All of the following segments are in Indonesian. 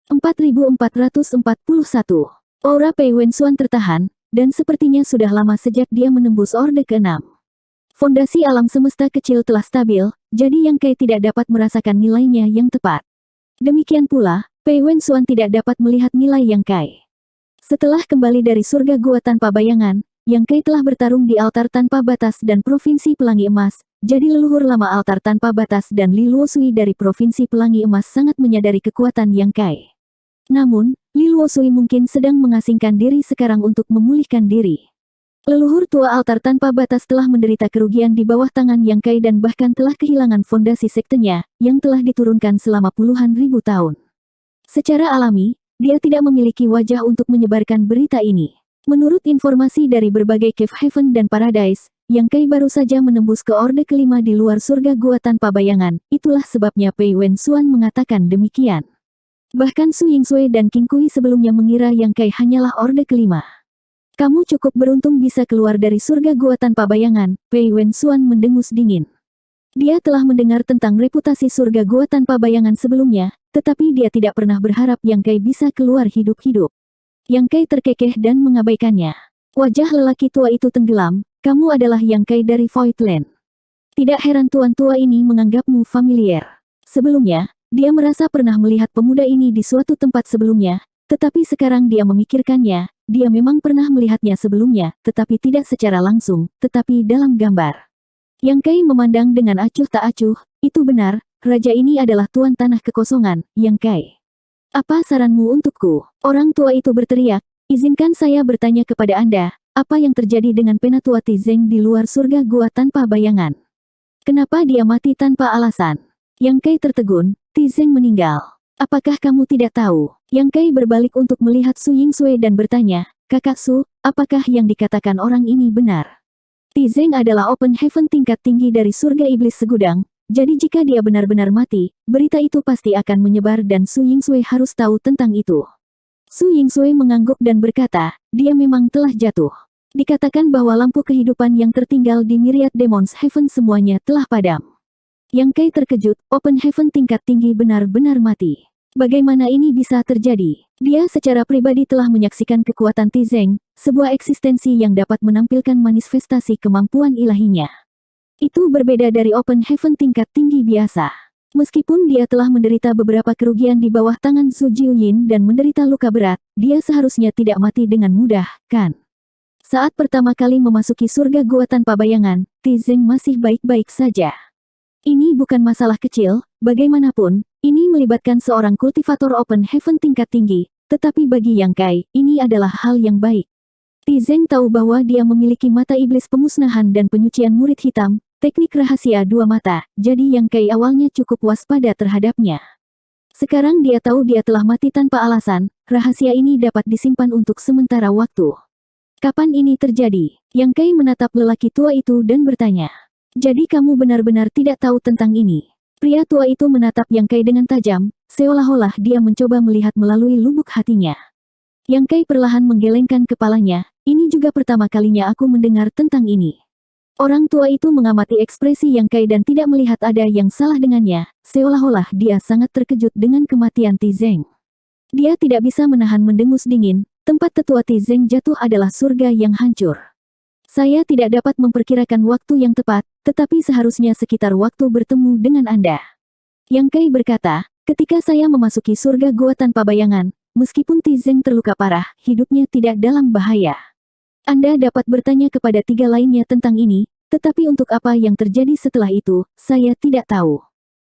4441. Aura Pei Wenxuan tertahan, dan sepertinya sudah lama sejak dia menembus Orde ke-6. Fondasi alam semesta kecil telah stabil, jadi Yang Kai tidak dapat merasakan nilainya yang tepat. Demikian pula, Pei Wenxuan tidak dapat melihat nilai Yang Kai. Setelah kembali dari surga gua tanpa bayangan, Yang Kai telah bertarung di altar tanpa batas dan Provinsi Pelangi Emas, jadi leluhur lama altar tanpa batas dan Li Luosui dari Provinsi Pelangi Emas sangat menyadari kekuatan Yang Kai. Namun, Li Luosui mungkin sedang mengasingkan diri sekarang untuk memulihkan diri. Leluhur tua altar tanpa batas telah menderita kerugian di bawah tangan Yang Kai dan bahkan telah kehilangan fondasi sektenya, yang telah diturunkan selama puluhan ribu tahun. Secara alami, dia tidak memiliki wajah untuk menyebarkan berita ini. Menurut informasi dari berbagai Cave Heaven dan Paradise, Yang Kai baru saja menembus ke Orde ke-5 di luar surga gua tanpa bayangan, itulah sebabnya Pei Wenxuan mengatakan demikian. Bahkan Su Yingsui dan Qing Kui sebelumnya mengira Yang Kai hanyalah Orde ke-5. Kamu cukup beruntung bisa keluar dari surga gua tanpa bayangan, Pei Wenxuan mendengus dingin. Dia telah mendengar tentang reputasi surga gua tanpa bayangan sebelumnya, tetapi dia tidak pernah berharap Yang Kai bisa keluar hidup-hidup. Yang Kai terkekeh dan mengabaikannya. Wajah lelaki tua itu tenggelam, kamu adalah Yang Kai dari Voidland. Tidak heran tuan tua ini menganggapmu familiar. Sebelumnya, dia merasa pernah melihat pemuda ini di suatu tempat sebelumnya, tetapi sekarang dia memikirkannya, dia memang pernah melihatnya sebelumnya, tetapi tidak secara langsung, tetapi dalam gambar. Yang Kai memandang dengan acuh tak acuh, itu benar, raja ini adalah tuan tanah kekosongan, Yang Kai. Apa saranmu untukku? Orang tua itu berteriak, izinkan saya bertanya kepada Anda, apa yang terjadi dengan Penatua Tizeng di luar surga gua tanpa bayangan? Kenapa dia mati tanpa alasan? Yang Kai tertegun, Tizeng meninggal. Apakah kamu tidak tahu? Yang Kai berbalik untuk melihat Su Yingsui dan bertanya, Kakak Su, apakah yang dikatakan orang ini benar? Tizeng adalah Open Heaven tingkat tinggi dari surga iblis segudang, jadi jika dia benar-benar mati, berita itu pasti akan menyebar dan Su Yingsui harus tahu tentang itu. Su Yingsui mengangguk dan berkata, dia memang telah jatuh. Dikatakan bahwa lampu kehidupan yang tertinggal di Myriad Demons Heaven semuanya telah padam. Yang Kai terkejut, Open Heaven tingkat tinggi benar-benar mati. Bagaimana ini bisa terjadi? Dia secara pribadi telah menyaksikan kekuatan Tizeng, sebuah eksistensi yang dapat menampilkan manifestasi kemampuan ilahinya. Itu berbeda dari Open Heaven tingkat tinggi biasa. Meskipun dia telah menderita beberapa kerugian di bawah tangan Su Jiuyin dan menderita luka berat, dia seharusnya tidak mati dengan mudah, kan? Saat pertama kali memasuki surga gua tanpa bayangan, Tizeng masih baik-baik saja. Ini bukan masalah kecil, bagaimanapun, ini melibatkan seorang kultivator Open Heaven tingkat tinggi, tetapi bagi Yang Kai, ini adalah hal yang baik. Tizeng tahu bahwa dia memiliki mata iblis pemusnahan dan penyucian murid hitam, teknik rahasia dua mata, jadi Yang Kai awalnya cukup waspada terhadapnya. Sekarang dia tahu dia telah mati tanpa alasan, rahasia ini dapat disimpan untuk sementara waktu. Kapan ini terjadi? Yang Kai menatap lelaki tua itu dan bertanya. Jadi kamu benar-benar tidak tahu tentang ini. Pria tua itu menatap Yang Kai dengan tajam, seolah-olah dia mencoba melihat melalui lubuk hatinya. Yang Kai perlahan menggelengkan kepalanya, ini juga pertama kalinya aku mendengar tentang ini. Orang tua itu mengamati ekspresi Yang Kai dan tidak melihat ada yang salah dengannya, seolah-olah dia sangat terkejut dengan kematian Tizeng. Dia tidak bisa menahan mendengus dingin, tempat tetua Tizeng jatuh adalah surga yang hancur. Saya tidak dapat memperkirakan waktu yang tepat, tetapi seharusnya sekitar waktu bertemu dengan Anda. Yang Kai berkata, ketika saya memasuki surga gua tanpa bayangan, meskipun Tizeng terluka parah, hidupnya tidak dalam bahaya. Anda dapat bertanya kepada tiga lainnya tentang ini, tetapi untuk apa yang terjadi setelah itu, saya tidak tahu.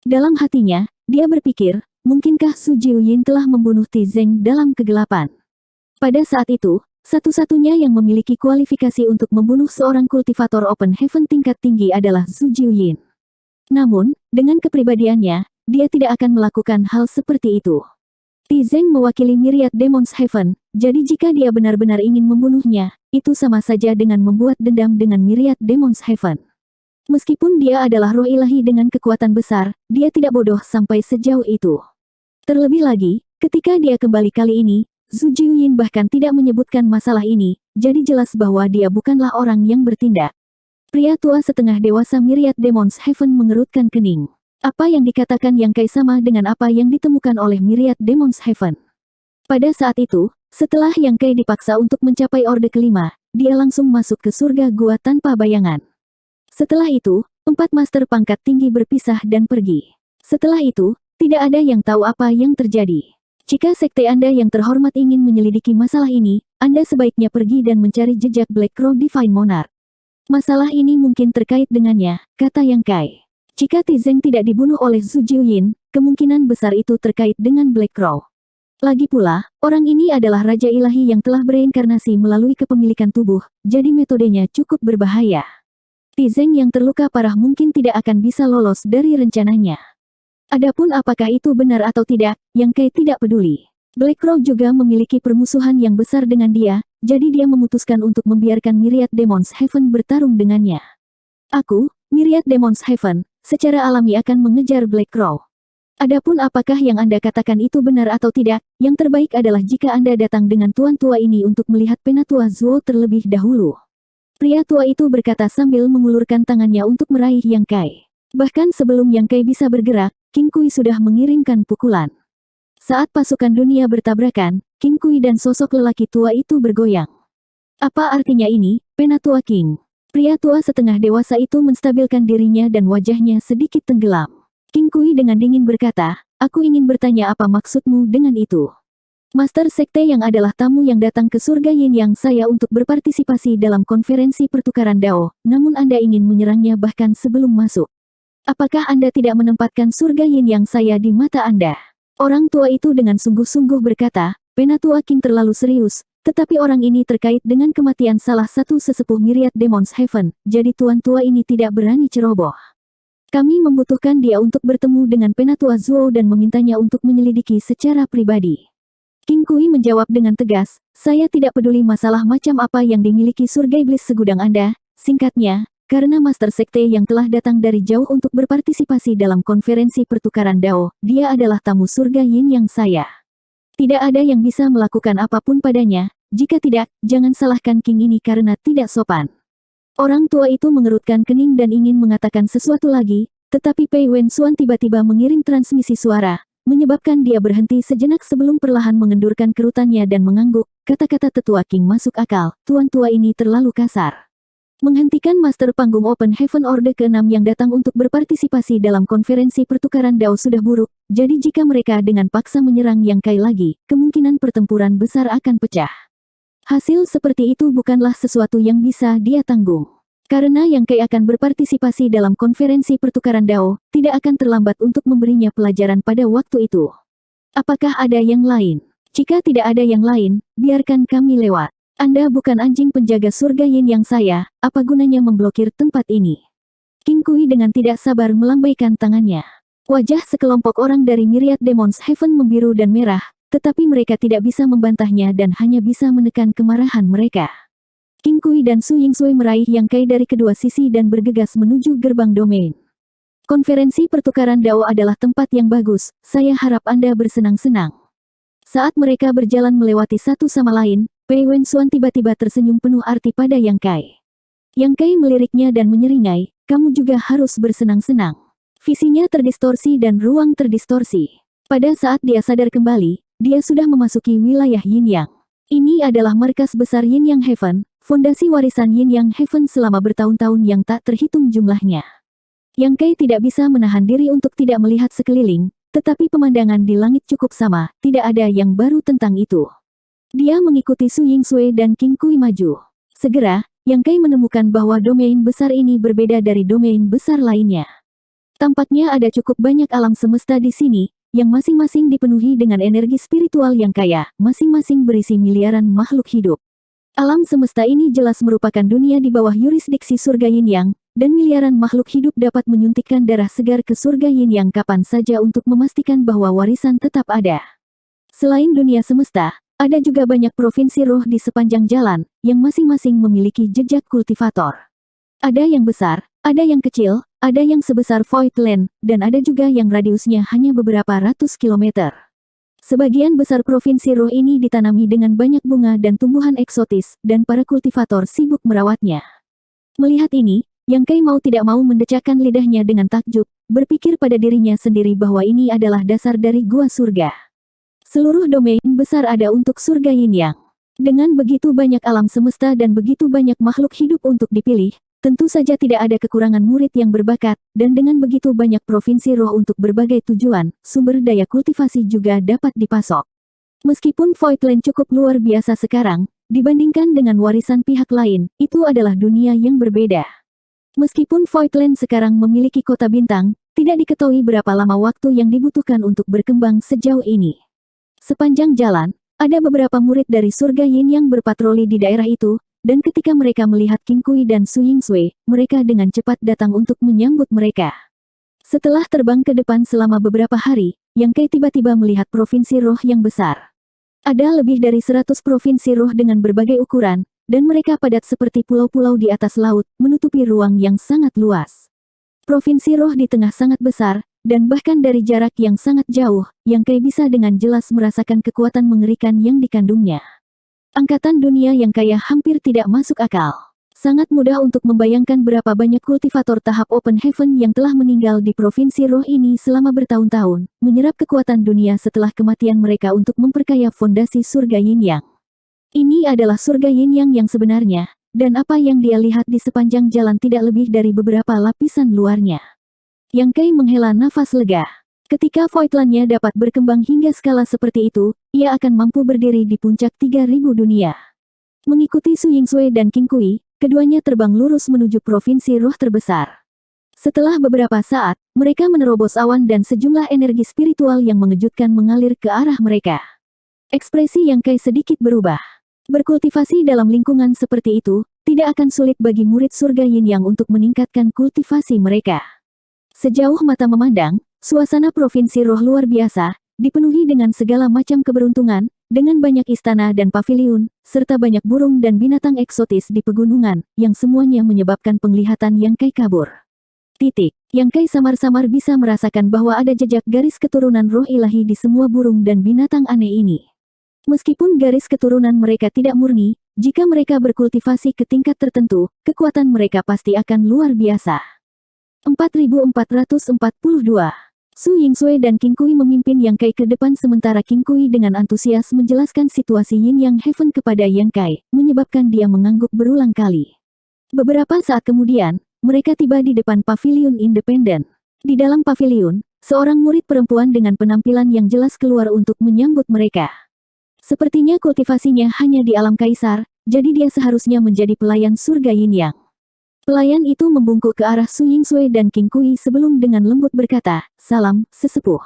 Dalam hatinya, dia berpikir, mungkinkah Su Jiuyin telah membunuh Tizeng dalam kegelapan? Pada saat itu, satu-satunya yang memiliki kualifikasi untuk membunuh seorang kultivator Open Heaven tingkat tinggi adalah Su Jiuyin. Namun, dengan kepribadiannya, dia tidak akan melakukan hal seperti itu. Tizeng mewakili Myriad Demons Heaven, jadi jika dia benar-benar ingin membunuhnya, itu sama saja dengan membuat dendam dengan Myriad Demons Heaven. Meskipun dia adalah roh ilahi dengan kekuatan besar, dia tidak bodoh sampai sejauh itu. Terlebih lagi, ketika dia kembali kali ini, Su Jiuyin bahkan tidak menyebutkan masalah ini, jadi jelas bahwa dia bukanlah orang yang bertindak. Pria tua setengah dewasa Myriad Demons Heaven mengerutkan kening. Apa yang dikatakan Yang Kai sama dengan apa yang ditemukan oleh Myriad Demons Heaven. Pada saat itu, setelah Yang Kai dipaksa untuk mencapai Orde kelima, dia langsung masuk ke surga gua tanpa bayangan. Setelah itu, 4 master pangkat tinggi berpisah dan pergi. Setelah itu, tidak ada yang tahu apa yang terjadi. Jika sekte Anda yang terhormat ingin menyelidiki masalah ini, Anda sebaiknya pergi dan mencari jejak Black Crow Divine Monarch. Masalah ini mungkin terkait dengannya, kata Yang Kai. Jika Tizeng tidak dibunuh oleh Zhu Jiuyin, kemungkinan besar itu terkait dengan Black Crow. Lagi pula, orang ini adalah Raja Ilahi yang telah bereinkarnasi melalui kepemilikan tubuh, jadi metodenya cukup berbahaya. Tizeng yang terluka parah mungkin tidak akan bisa lolos dari rencananya. Adapun apakah itu benar atau tidak, Yang Kai tidak peduli. Black Crow juga memiliki permusuhan yang besar dengan dia, jadi dia memutuskan untuk membiarkan Myriad Demons Heaven bertarung dengannya. Aku, Myriad Demons Heaven, secara alami akan mengejar Black Crow. Adapun apakah yang Anda katakan itu benar atau tidak, yang terbaik adalah jika Anda datang dengan tuan tua ini untuk melihat penatua Zuo terlebih dahulu. Pria tua itu berkata sambil mengulurkan tangannya untuk meraih Yang Kai. Bahkan sebelum Yang Kai bisa bergerak, King Kui sudah mengirimkan pukulan. Saat pasukan dunia bertabrakan, King Kui dan sosok lelaki tua itu bergoyang. Apa artinya ini, penatua King? Pria tua setengah dewasa itu menstabilkan dirinya dan wajahnya sedikit tenggelam. King Kui dengan dingin berkata, aku ingin bertanya apa maksudmu dengan itu. Master Sekte yang adalah tamu yang datang ke surga Yin Yang saya untuk berpartisipasi dalam konferensi pertukaran Dao, namun Anda ingin menyerangnya bahkan sebelum masuk. Apakah Anda tidak menempatkan surga Yin Yang saya di mata Anda? Orang tua itu dengan sungguh-sungguh berkata, penatua King terlalu serius. Tetapi orang ini terkait dengan kematian salah satu sesepuh Myriad Demons Heaven, jadi tuan tua ini tidak berani ceroboh. Kami membutuhkan dia untuk bertemu dengan penatua Zuo dan memintanya untuk menyelidiki secara pribadi. King Kui menjawab dengan tegas, saya tidak peduli masalah macam apa yang dimiliki surga iblis segudang Anda, singkatnya, karena Master Sekte yang telah datang dari jauh untuk berpartisipasi dalam konferensi pertukaran Dao, dia adalah tamu surga Yin Yang saya. Tidak ada yang bisa melakukan apapun padanya, jika tidak, jangan salahkan King ini karena tidak sopan. Orang tua itu mengerutkan kening dan ingin mengatakan sesuatu lagi, tetapi Pei Wenxuan tiba-tiba mengirim transmisi suara, menyebabkan dia berhenti sejenak sebelum perlahan mengendurkan kerutannya dan mengangguk. Kata-kata tetua King masuk akal, tuan tua ini terlalu kasar. Menghentikan Master Panggung Open Heaven Orde ke-6 yang datang untuk berpartisipasi dalam konferensi pertukaran Dao sudah buruk, jadi jika mereka dengan paksa menyerang Yang Kai lagi, kemungkinan pertempuran besar akan pecah. Hasil seperti itu bukanlah sesuatu yang bisa dia tanggung. Karena Yang Kai akan berpartisipasi dalam konferensi pertukaran Dao, tidak akan terlambat untuk memberinya pelajaran pada waktu itu. Apakah ada yang lain? Jika tidak ada yang lain, biarkan kami lewat. Anda bukan anjing penjaga surga Yin Yang saya, apa gunanya memblokir tempat ini? King Kui dengan tidak sabar melambaikan tangannya. Wajah sekelompok orang dari Myriad Demons Heaven membiru dan merah, tetapi mereka tidak bisa membantahnya dan hanya bisa menekan kemarahan mereka. King Kui dan Su Yingsui meraih Yang Kai dari kedua sisi dan bergegas menuju gerbang domain. Konferensi pertukaran Dao adalah tempat yang bagus, saya harap Anda bersenang-senang. Saat mereka berjalan melewati satu sama lain, Pei Wenxuan tiba-tiba tersenyum penuh arti pada Yang Kai. Yang Kai meliriknya dan menyeringai, kamu juga harus bersenang-senang. Visinya terdistorsi dan ruang terdistorsi. Pada saat dia sadar kembali, dia sudah memasuki wilayah Yin Yang. Ini adalah markas besar Yin Yang Heaven, fondasi warisan Yin Yang Heaven selama bertahun-tahun yang tak terhitung jumlahnya. Yang Kai tidak bisa menahan diri untuk tidak melihat sekeliling, tetapi pemandangan di langit cukup sama, tidak ada yang baru tentang itu. Dia mengikuti Su Yingsui dan King Kui maju. Segera, Yang Kai menemukan bahwa domain besar ini berbeda dari domain besar lainnya. Tampaknya ada cukup banyak alam semesta di sini, yang masing-masing dipenuhi dengan energi spiritual yang kaya, masing-masing berisi miliaran makhluk hidup. Alam semesta ini jelas merupakan dunia di bawah yurisdiksi surga Yin Yang, dan miliaran makhluk hidup dapat menyuntikkan darah segar ke surga Yin Yang kapan saja untuk memastikan bahwa warisan tetap ada. Selain dunia semesta, ada juga banyak provinsi roh di sepanjang jalan, yang masing-masing memiliki jejak kultivator. Ada yang besar, ada yang kecil, ada yang sebesar Voidland, dan ada juga yang radiusnya hanya beberapa ratus kilometer. Sebagian besar provinsi roh ini ditanami dengan banyak bunga dan tumbuhan eksotis, dan para kultivator sibuk merawatnya. Melihat ini, Yang Kai mau tidak mau mendecakkan lidahnya dengan takjub, berpikir pada dirinya sendiri bahwa ini adalah dasar dari gua surga. Seluruh domain besar ada untuk surga Yin Yang. Dengan begitu banyak alam semesta dan begitu banyak makhluk hidup untuk dipilih, tentu saja tidak ada kekurangan murid yang berbakat, dan dengan begitu banyak provinsi roh untuk berbagai tujuan, sumber daya kultivasi juga dapat dipasok. Meskipun Voidland cukup luar biasa sekarang, dibandingkan dengan warisan pihak lain, itu adalah dunia yang berbeda. Meskipun Voidland sekarang memiliki kota bintang, tidak diketahui berapa lama waktu yang dibutuhkan untuk berkembang sejauh ini. Sepanjang jalan, ada beberapa murid dari surga Yin yang berpatroli di daerah itu, dan ketika mereka melihat King Kui dan Su Yingsui, mereka dengan cepat datang untuk menyambut mereka. Setelah terbang ke depan selama beberapa hari, Yang Kai tiba-tiba melihat provinsi roh yang besar. Ada lebih dari 100 provinsi roh dengan berbagai ukuran, dan mereka padat seperti pulau-pulau di atas laut, menutupi ruang yang sangat luas. Provinsi roh di tengah sangat besar, dan bahkan dari jarak yang sangat jauh, Yang Kai bisa dengan jelas merasakan kekuatan mengerikan yang dikandungnya. Angkatan dunia yang kaya hampir tidak masuk akal. Sangat mudah untuk membayangkan berapa banyak kultivator tahap Open Heaven yang telah meninggal di provinsi roh ini selama bertahun-tahun, menyerap kekuatan dunia setelah kematian mereka untuk memperkaya fondasi surga Yin Yang. Ini adalah surga Yin Yang yang sebenarnya, dan apa yang dia lihat di sepanjang jalan tidak lebih dari beberapa lapisan luarnya. Yang Kai menghela nafas lega. Ketika Voidland-nya dapat berkembang hingga skala seperti itu, ia akan mampu berdiri di puncak 3000 dunia. Mengikuti Su Yingsui dan King Kui, keduanya terbang lurus menuju provinsi roh terbesar. Setelah beberapa saat, mereka menerobos awan dan sejumlah energi spiritual yang mengejutkan mengalir ke arah mereka. Ekspresi Yang Kai sedikit berubah. Berkultivasi dalam lingkungan seperti itu, tidak akan sulit bagi murid surga Yin Yang untuk meningkatkan kultivasi mereka. Sejauh mata memandang, suasana provinsi roh luar biasa, dipenuhi dengan segala macam keberuntungan, dengan banyak istana dan paviliun, serta banyak burung dan binatang eksotis di pegunungan, yang semuanya menyebabkan penglihatan Yang Kai kabur. Yang Kai samar-samar bisa merasakan bahwa ada jejak garis keturunan roh ilahi di semua burung dan binatang aneh ini. Meskipun garis keturunan mereka tidak murni, jika mereka berkultivasi ke tingkat tertentu, kekuatan mereka pasti akan luar biasa. 4442 Su Yingsui dan King Kui memimpin Yang Kai ke depan sementara King Kui dengan antusias menjelaskan situasi Yin Yang Heaven kepada Yang Kai, menyebabkan dia mengangguk berulang kali. Beberapa saat kemudian, mereka tiba di depan paviliun independen. Di dalam paviliun, seorang murid perempuan dengan penampilan yang jelas keluar untuk menyambut mereka. Sepertinya kultivasinya hanya di alam kaisar, jadi dia seharusnya menjadi pelayan surga Yin Yang. Pelayan itu membungkuk ke arah Su Yingsui dan King Kui sebelum dengan lembut berkata, "Salam, sesepuh."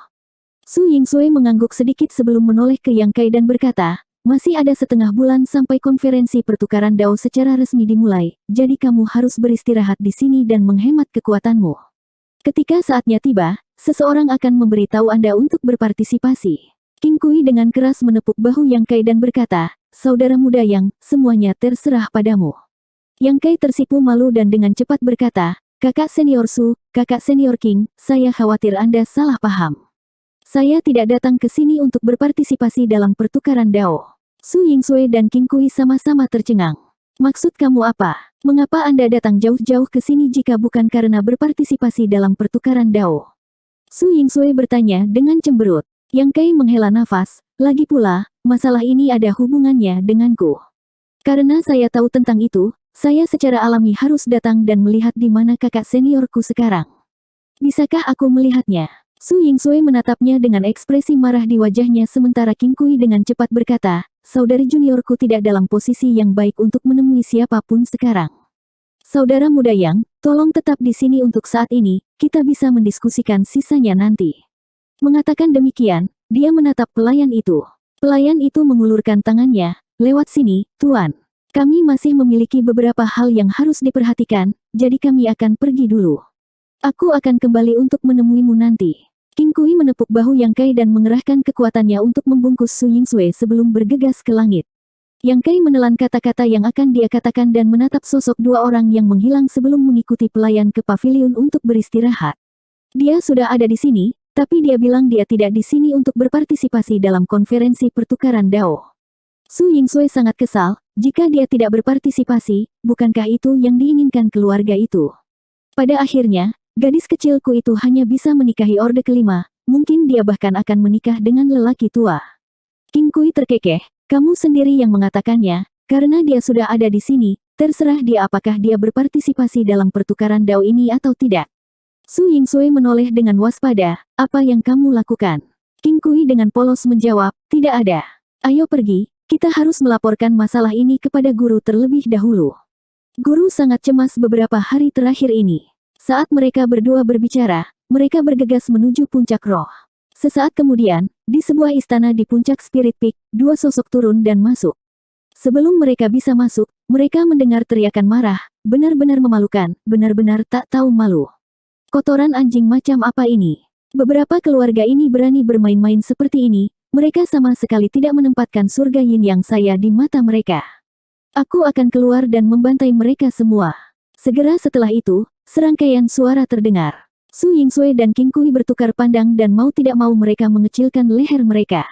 Su Yingsui mengangguk sedikit sebelum menoleh ke Yang Kai dan berkata, "Masih ada setengah bulan sampai konferensi pertukaran dao secara resmi dimulai, jadi kamu harus beristirahat di sini dan menghemat kekuatanmu. Ketika saatnya tiba, seseorang akan memberitahu Anda untuk berpartisipasi." King Kui dengan keras menepuk bahu Yang Kai dan berkata, "Saudara muda Yang, semuanya terserah padamu." Yang Kai tersipu malu dan dengan cepat berkata, "Kakak senior Su, kakak senior King, saya khawatir Anda salah paham. Saya tidak datang ke sini untuk berpartisipasi dalam pertukaran dao." Su Yingsui dan King Kui sama-sama tercengang. "Maksud kamu apa? Mengapa Anda datang jauh-jauh ke sini jika bukan karena berpartisipasi dalam pertukaran dao?" Su Yingsui bertanya dengan cemberut. Yang Kai menghela nafas, "Lagi pula, masalah ini ada hubungannya denganku. Karena saya tahu tentang itu, saya secara alami harus datang dan melihat di mana kakak seniorku sekarang. Bisakah aku melihatnya?" Su Yingsui menatapnya dengan ekspresi marah di wajahnya sementara King Kui dengan cepat berkata, "Saudari juniorku tidak dalam posisi yang baik untuk menemui siapapun sekarang. Saudara muda Yang, tolong tetap di sini untuk saat ini, kita bisa mendiskusikan sisanya nanti." Mengatakan demikian, dia menatap pelayan itu. Pelayan itu mengulurkan tangannya, "Lewat sini, Tuan. Kami masih memiliki beberapa hal yang harus diperhatikan, jadi kami akan pergi dulu. Aku akan kembali untuk menemuimu nanti." King Kui menepuk bahu Yang Kai dan mengerahkan kekuatannya untuk membungkus Su Yingsui sebelum bergegas ke langit. Yang Kai menelan kata-kata yang akan dia katakan dan menatap sosok dua orang yang menghilang sebelum mengikuti pelayan ke paviliun untuk beristirahat. Dia sudah ada di sini, tapi dia bilang dia tidak di sini untuk berpartisipasi dalam konferensi pertukaran dao. Su Yingsui sangat kesal, jika dia tidak berpartisipasi, bukankah itu yang diinginkan keluarga itu? Pada akhirnya, Gadis kecilku itu hanya bisa menikahi orde kelima, mungkin dia bahkan akan menikah dengan lelaki tua. King Kui terkekeh, kamu sendiri yang mengatakannya, karena dia sudah ada di sini, terserah dia apakah dia berpartisipasi dalam pertukaran dao ini atau tidak. Su Yingsui menoleh dengan waspada, apa yang kamu lakukan? King Kui dengan polos menjawab, tidak ada. Ayo pergi, kita harus melaporkan masalah ini kepada guru terlebih dahulu. Guru sangat cemas beberapa hari terakhir ini. Saat mereka berdua berbicara, mereka bergegas menuju puncak roh. Sesaat kemudian, di sebuah istana di puncak Spirit Peak, dua sosok turun dan masuk. Sebelum mereka bisa masuk, mereka mendengar teriakan marah, benar-benar memalukan, benar-benar tak tahu malu. Kotoran anjing macam apa ini? Beberapa keluarga ini berani bermain-main seperti ini, mereka sama sekali tidak menempatkan surga yin yang saya di mata mereka. Aku akan keluar dan membantai mereka semua. Segera setelah itu, serangkaian suara terdengar. Su Yingsui dan King Kui bertukar pandang dan mau tidak mau mereka mengecilkan leher mereka.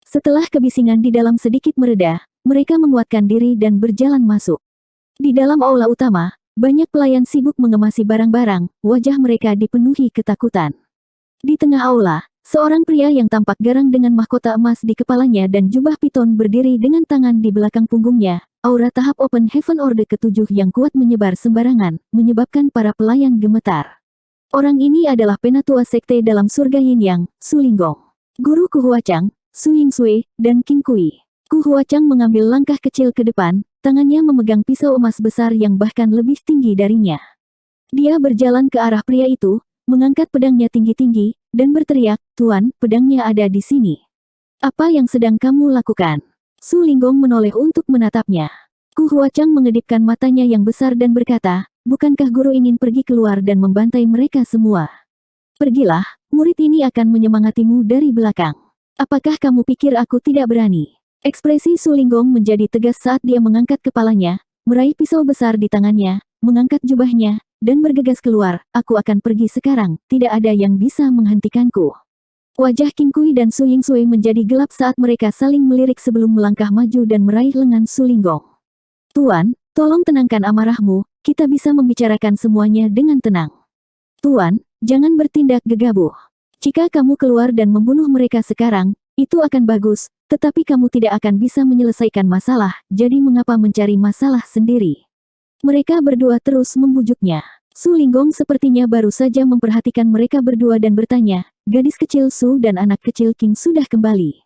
Setelah kebisingan di dalam sedikit mereda, mereka menguatkan diri dan berjalan masuk. Di dalam aula utama, banyak pelayan sibuk mengemasi barang-barang, wajah mereka dipenuhi ketakutan. Di tengah aula, seorang pria yang tampak garang dengan mahkota emas di kepalanya dan jubah piton berdiri dengan tangan di belakang punggungnya. Aura tahap Open Heaven Orde ke-7 yang kuat menyebar sembarangan, menyebabkan para pelayan gemetar. Orang ini adalah penatua sekte dalam surga Yin Yang, Su Linggong. Guru Ku Huachang, Su Yingsui, dan King Kui. Ku Huachang mengambil langkah kecil ke depan, tangannya memegang pisau emas besar yang bahkan lebih tinggi darinya. Dia berjalan ke arah pria itu, mengangkat pedangnya tinggi-tinggi, dan berteriak, Tuan, pedangnya ada di sini. Apa yang sedang kamu lakukan? Su Linggong menoleh untuk menatapnya. Ku Huachang mengedipkan matanya yang besar dan berkata, bukankah guru ingin pergi keluar dan membantai mereka semua? Pergilah, murid ini akan menyemangatimu dari belakang. Apakah kamu pikir aku tidak berani? Ekspresi Su Linggong menjadi tegas saat dia mengangkat kepalanya, meraih pisau besar di tangannya, mengangkat jubahnya, dan bergegas keluar, aku akan pergi sekarang, tidak ada yang bisa menghentikanku. Wajah King Kui dan Su Yingsui menjadi gelap saat mereka saling melirik sebelum melangkah maju dan meraih lengan Su Linggong. Tuan, tolong tenangkan amarahmu, kita bisa membicarakan semuanya dengan tenang. Tuan, jangan bertindak gegabah. Jika kamu keluar dan membunuh mereka sekarang, itu akan bagus, tetapi kamu tidak akan bisa menyelesaikan masalah, jadi mengapa mencari masalah sendiri? Mereka berdua terus membujuknya. Su Linggong sepertinya baru saja memperhatikan mereka berdua dan bertanya, gadis kecil Su dan anak kecil King sudah kembali.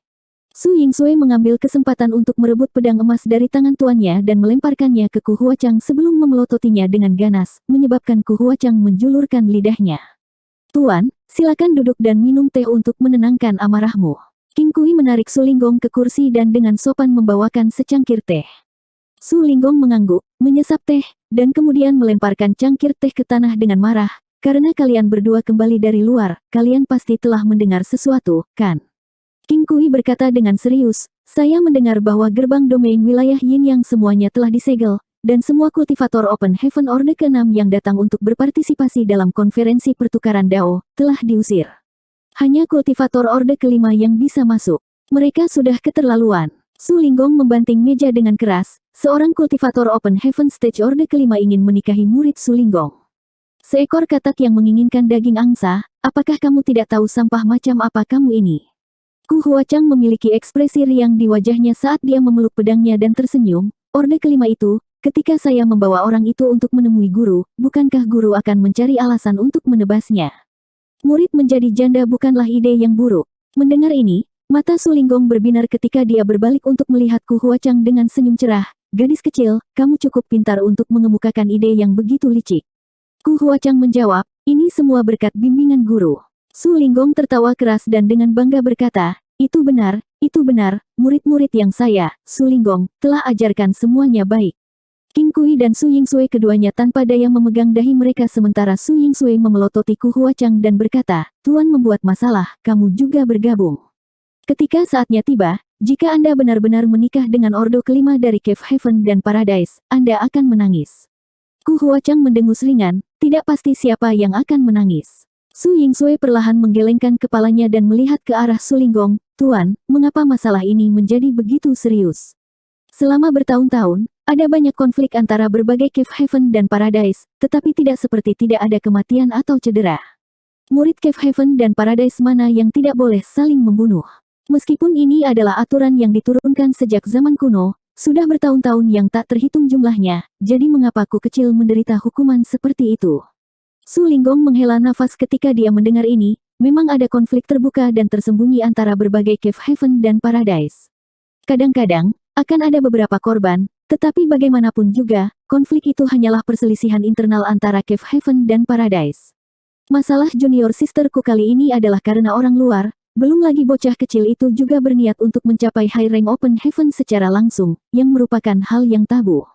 Su Yingsui mengambil kesempatan untuk merebut pedang emas dari tangan tuannya dan melemparkannya ke Ku Huachang sebelum memelototinya dengan ganas, menyebabkan Ku Huachang menjulurkan lidahnya. Tuan, silakan duduk dan minum teh untuk menenangkan amarahmu. King Kui menarik Su Linggong ke kursi dan dengan sopan membawakan secangkir teh. Su Linggong mengangguk, menyesap teh, dan kemudian melemparkan cangkir teh ke tanah dengan marah, karena kalian berdua kembali dari luar, kalian pasti telah mendengar sesuatu, kan? King Kui berkata dengan serius, saya mendengar bahwa gerbang domain wilayah Yin Yang semuanya telah disegel, dan semua kultivator Open Heaven Orde ke-6 yang datang untuk berpartisipasi dalam konferensi pertukaran Dao, telah diusir. Hanya kultivator Orde ke-5 yang bisa masuk. Mereka sudah keterlaluan. Su Linggong membanting meja dengan keras, seorang kultivator Open Heaven Stage Orde ke-5 ingin menikahi murid Su Linggong. Seekor katak yang menginginkan daging angsa, apakah kamu tidak tahu sampah macam apa kamu ini? Ku Huachang memiliki ekspresi riang di wajahnya saat dia memeluk pedangnya dan tersenyum, Orde ke-5 itu, ketika saya membawa orang itu untuk menemui guru, bukankah guru akan mencari alasan untuk menebasnya? Murid menjadi janda bukanlah ide yang buruk. Mendengar ini, mata Su Linggong berbinar ketika dia berbalik untuk melihat Ku Huachang dengan senyum cerah. Gadis kecil, kamu cukup pintar untuk mengemukakan ide yang begitu licik. Ku Huachang menjawab, ini semua berkat bimbingan guru. Su Linggong tertawa keras dan dengan bangga berkata, itu benar, murid-murid yang saya, Su Linggong, telah ajarkan semuanya baik. King Kui dan Su Yingsui keduanya tanpa daya memegang dahi mereka sementara Su Yingsui memelototi Ku Huachang dan berkata, Tuan membuat masalah, kamu juga bergabung. Ketika saatnya tiba, jika Anda benar-benar menikah dengan Ordo ke-5 dari Cave Heaven dan Paradise, Anda akan menangis. Ku Huachang mendengus ringan, tidak pasti siapa yang akan menangis. Su Yingsui perlahan menggelengkan kepalanya dan melihat ke arah Su Linggong, Tuan, mengapa masalah ini menjadi begitu serius? Selama bertahun-tahun, Ada banyak konflik antara berbagai Cave Heaven dan Paradise, tetapi tidak seperti tidak ada kematian atau cedera. Murid Cave Heaven dan Paradise mana yang tidak boleh saling membunuh. Meskipun ini adalah aturan yang diturunkan sejak zaman kuno, sudah bertahun-tahun yang tak terhitung jumlahnya, jadi mengapa Ku kecil menderita hukuman seperti itu? Su Linggong menghela nafas ketika dia mendengar ini, memang ada konflik terbuka dan tersembunyi antara berbagai Cave Heaven dan Paradise. Kadang-kadang, akan ada beberapa korban, tetapi bagaimanapun juga, konflik itu hanyalah perselisihan internal antara Cave Heaven dan Paradise. Masalah junior sisterku kali ini adalah karena orang luar, belum lagi bocah kecil itu juga berniat untuk mencapai high rank Open Heaven secara langsung, yang merupakan hal yang tabu.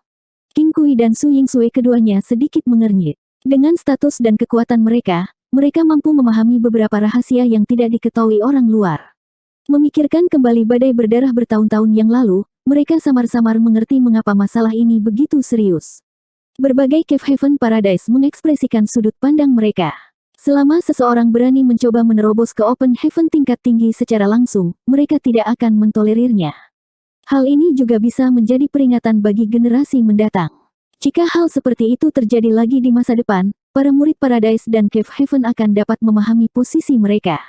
King Kui dan Su Yingsui keduanya sedikit mengernyit. Dengan status dan kekuatan mereka, mereka mampu memahami beberapa rahasia yang tidak diketahui orang luar. Memikirkan kembali badai berdarah bertahun-tahun yang lalu, mereka samar-samar mengerti mengapa masalah ini begitu serius. Berbagai Cave Heaven Paradise mengekspresikan sudut pandang mereka. Selama seseorang berani mencoba menerobos ke Open Heaven tingkat tinggi secara langsung, mereka tidak akan mentolerirnya. Hal ini juga bisa menjadi peringatan bagi generasi mendatang. Jika hal seperti itu terjadi lagi di masa depan, para murid Paradise dan Cave Heaven akan dapat memahami posisi mereka.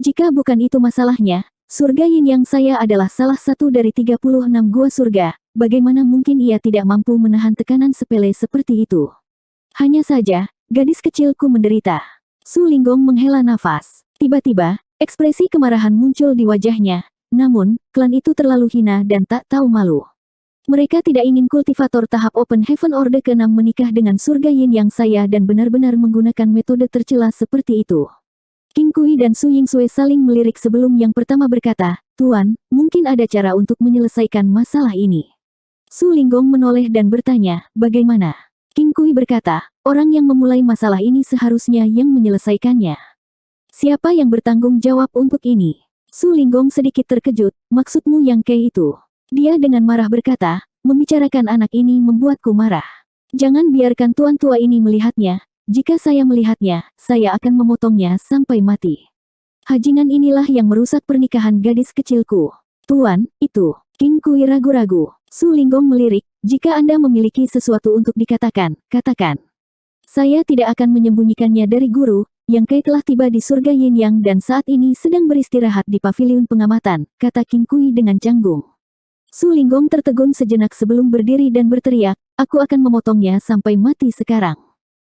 Jika bukan itu masalahnya, surga Yin Yang saya adalah salah satu dari 36 gua surga, bagaimana mungkin ia tidak mampu menahan tekanan sepele seperti itu? Hanya saja, gadis kecilku menderita. Su Linggong menghela nafas. Tiba-tiba, ekspresi kemarahan muncul di wajahnya, namun, klan itu terlalu hina dan tak tahu malu. Mereka tidak ingin kultivator tahap Open Heaven Orde ke-6 menikah dengan surga Yin Yang saya dan benar-benar menggunakan metode tercela seperti itu. King Kui dan Su Yingsui saling melirik sebelum yang pertama berkata, "Tuan, mungkin ada cara untuk menyelesaikan masalah ini." Su Linggong menoleh dan bertanya, "Bagaimana?" King Kui berkata, "Orang yang memulai masalah ini seharusnya yang menyelesaikannya. Siapa yang bertanggung jawab untuk ini?" Su Linggong sedikit terkejut, "Maksudmu Yang Kei itu?" Dia dengan marah berkata, "Membicarakan anak ini membuatku marah. Jangan biarkan tuan tua ini melihatnya. Jika saya melihatnya, saya akan memotongnya sampai mati. Hajingan inilah yang merusak pernikahan gadis kecilku." "Tuan, itu..." King Kui ragu-ragu. Su Linggong melirik, "Jika Anda memiliki sesuatu untuk dikatakan, katakan. Saya tidak akan menyembunyikannya dari guru." Yang Kei telah tiba di surga Yin Yang dan saat ini sedang beristirahat di paviliun pengamatan, kata King Kui dengan canggung. Su Linggong tertegun sejenak sebelum berdiri dan berteriak, "Aku akan memotongnya sampai mati sekarang."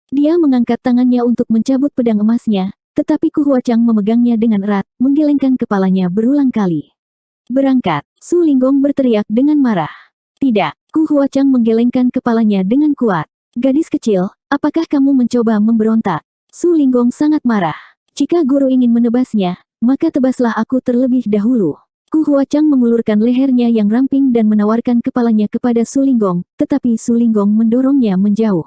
Dia mengangkat tangannya untuk mencabut pedang emasnya, tetapi Ku Huachang memegangnya dengan erat, menggelengkan kepalanya berulang kali. "Berangkat!" Su Linggong berteriak dengan marah. "Tidak!" Ku Huachang menggelengkan kepalanya dengan kuat. "Gadis kecil, apakah kamu mencoba memberontak?" Su Linggong sangat marah. "Jika guru ingin menebasnya, maka tebaslah aku terlebih dahulu." Ku Huachang mengulurkan lehernya yang ramping dan menawarkan kepalanya kepada Su Linggong, tetapi Su Linggong mendorongnya menjauh.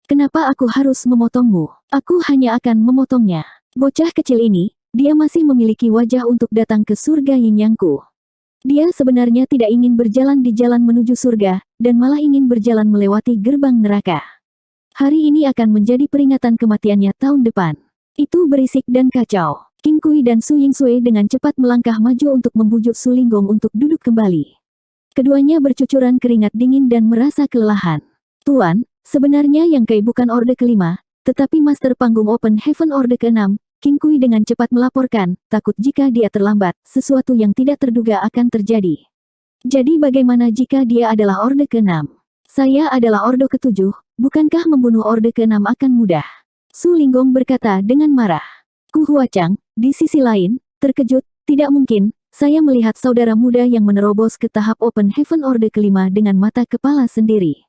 "Kenapa aku harus memotongmu? Aku hanya akan memotongnya." Bocah kecil ini, dia masih memiliki wajah untuk datang ke surga Yin Yangku. Dia sebenarnya tidak ingin berjalan di jalan menuju surga, dan malah ingin berjalan melewati gerbang neraka. Hari ini akan menjadi peringatan kematiannya tahun depan. Itu berisik dan kacau. King Kui dan Su Yingsui dengan cepat melangkah maju untuk membujuk Su Linggong untuk duduk kembali. Keduanya bercucuran keringat dingin dan merasa kelelahan. "Tuan, sebenarnya Yang Kei bukan Orde ke-5, tetapi Master Panggung Open Heaven Orde ke-6, King Kui dengan cepat melaporkan, takut jika dia terlambat, sesuatu yang tidak terduga akan terjadi. "Jadi bagaimana jika dia adalah Orde ke-6? Saya adalah Orde ke-7, bukankah membunuh Orde ke-6 akan mudah?" Su Linggong berkata dengan marah. Ku Huachang, di sisi lain, terkejut, "Tidak mungkin, saya melihat saudara muda yang menerobos ke tahap Open Heaven Orde ke-5 dengan mata kepala sendiri.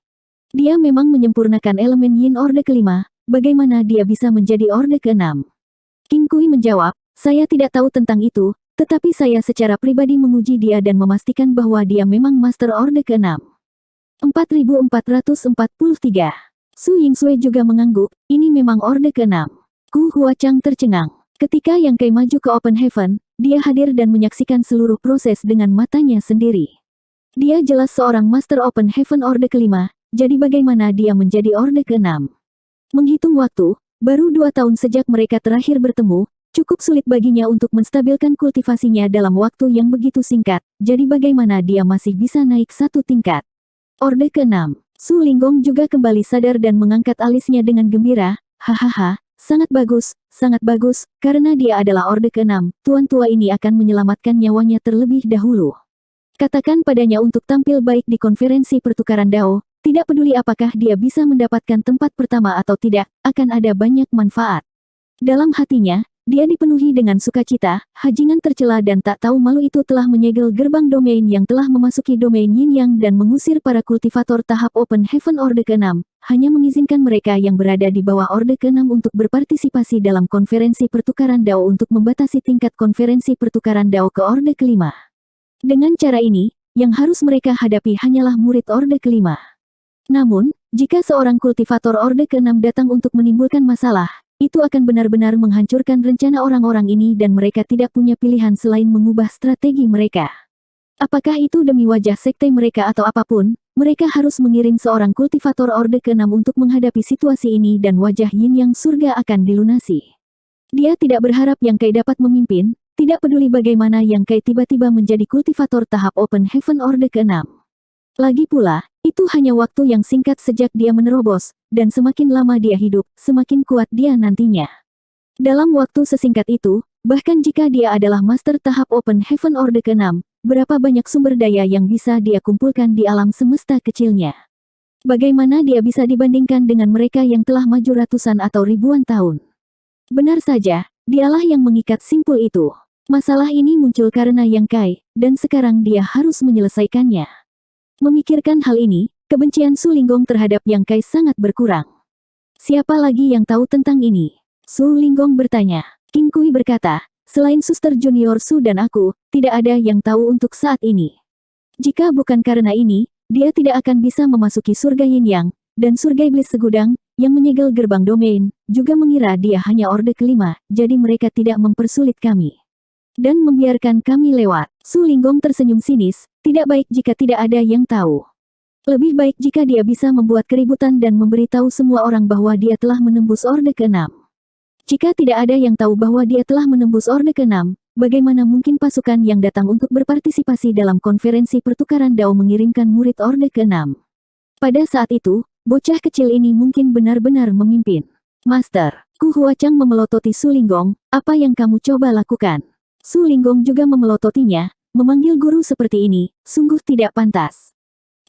Dia memang menyempurnakan elemen Yin Orde ke-5, bagaimana dia bisa menjadi Orde ke-6? King Kui menjawab, "Saya tidak tahu tentang itu, tetapi saya secara pribadi menguji dia dan memastikan bahwa dia memang Master Orde ke-6. 4443. Su Yingsui juga mengangguk, "Ini memang Orde ke-6. Ku Huachang tercengang. Ketika Yang Kei maju ke Open Heaven, dia hadir dan menyaksikan seluruh proses dengan matanya sendiri. Dia jelas seorang Master Open Heaven Orde ke-5, jadi bagaimana dia menjadi Orde ke-6? Menghitung waktu, baru 2 tahun sejak mereka terakhir bertemu, cukup sulit baginya untuk menstabilkan kultivasinya dalam waktu yang begitu singkat, jadi bagaimana dia masih bisa naik 1 tingkat? Orde ke-6. Su Linggong juga kembali sadar dan mengangkat alisnya dengan gembira. Hahaha, sangat bagus, karena dia adalah Orde ke-6, tuan tua ini akan menyelamatkan nyawanya terlebih dahulu. Katakan padanya untuk tampil baik di konferensi pertukaran Dao, tidak peduli apakah dia bisa mendapatkan tempat pertama atau tidak, akan ada banyak manfaat. Dalam hatinya, dia dipenuhi dengan sukacita, hajingan tercela dan tak tahu malu itu telah menyegel gerbang domain yang telah memasuki domain Yin Yang dan mengusir para kultivator tahap Open Heaven Orde ke-6, hanya mengizinkan mereka yang berada di bawah Orde ke-6 untuk berpartisipasi dalam konferensi pertukaran Dao untuk membatasi tingkat konferensi pertukaran Dao ke Orde ke-5. Dengan cara ini, yang harus mereka hadapi hanyalah murid Orde ke-5. Namun, jika seorang kultivator Orde ke-6 datang untuk menimbulkan masalah, itu akan benar-benar menghancurkan rencana orang-orang ini dan mereka tidak punya pilihan selain mengubah strategi mereka. Apakah itu demi wajah sekte mereka atau apapun, mereka harus mengirim seorang kultivator Orde ke-6 untuk menghadapi situasi ini dan wajah Yin Yang surga akan dilunasi. Dia tidak berharap Yang Kai dapat memimpin, tidak peduli bagaimana Yang Kai tiba-tiba menjadi kultivator tahap Open Heaven Orde ke-6. Lagi pula, itu hanya waktu yang singkat sejak dia menerobos, dan semakin lama dia hidup, semakin kuat dia nantinya. Dalam waktu sesingkat itu, bahkan jika dia adalah master tahap Open Heaven Orde ke-6, berapa banyak sumber daya yang bisa dia kumpulkan di alam semesta kecilnya? Bagaimana dia bisa dibandingkan dengan mereka yang telah maju ratusan atau ribuan tahun? Benar saja, dialah yang mengikat simpul itu. Masalah ini muncul karena Yang Kai, dan sekarang dia harus menyelesaikannya. Memikirkan hal ini, kebencian Su Linggong terhadap Yang Kai sangat berkurang. Siapa lagi yang tahu tentang ini? Su Linggong bertanya. King Kui berkata, selain Suster Junior Su dan aku, tidak ada yang tahu untuk saat ini. Jika bukan karena ini, dia tidak akan bisa memasuki surga Yin Yang, dan surga iblis segudang, yang menyegel gerbang domain, juga mengira dia hanya Orde ke-5, jadi mereka tidak mempersulit kami. Dan membiarkan kami lewat. Su Linggong tersenyum sinis, tidak baik jika tidak ada yang tahu. Lebih baik jika dia bisa membuat keributan dan memberitahu semua orang bahwa dia telah menembus Orde ke-6. Jika tidak ada yang tahu bahwa dia telah menembus Orde ke-6, bagaimana mungkin pasukan yang datang untuk berpartisipasi dalam konferensi pertukaran Dao mengirimkan murid Orde ke-6? Pada saat itu, bocah kecil ini mungkin benar-benar memimpin. Master, Ku Huachang memelototi Su Linggong, apa yang kamu coba lakukan? Su Linggong juga memelototinya, memanggil guru seperti ini, sungguh tidak pantas.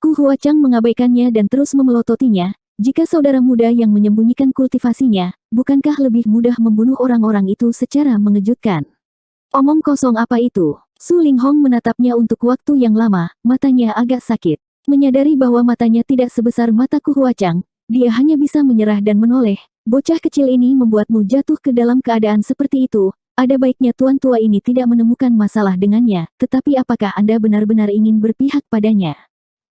Ku Huachang mengabaikannya dan terus memelototinya, jika saudara muda yang menyembunyikan kultivasinya, bukankah lebih mudah membunuh orang-orang itu secara mengejutkan? Omong kosong apa itu? Su Linghong menatapnya untuk waktu yang lama, matanya agak sakit. Menyadari bahwa matanya tidak sebesar mata Ku Huachang, dia hanya bisa menyerah dan menoleh. Bocah kecil ini membuatmu jatuh ke dalam keadaan seperti itu. Ada baiknya tuan tua ini tidak menemukan masalah dengannya, tetapi apakah Anda benar-benar ingin berpihak padanya?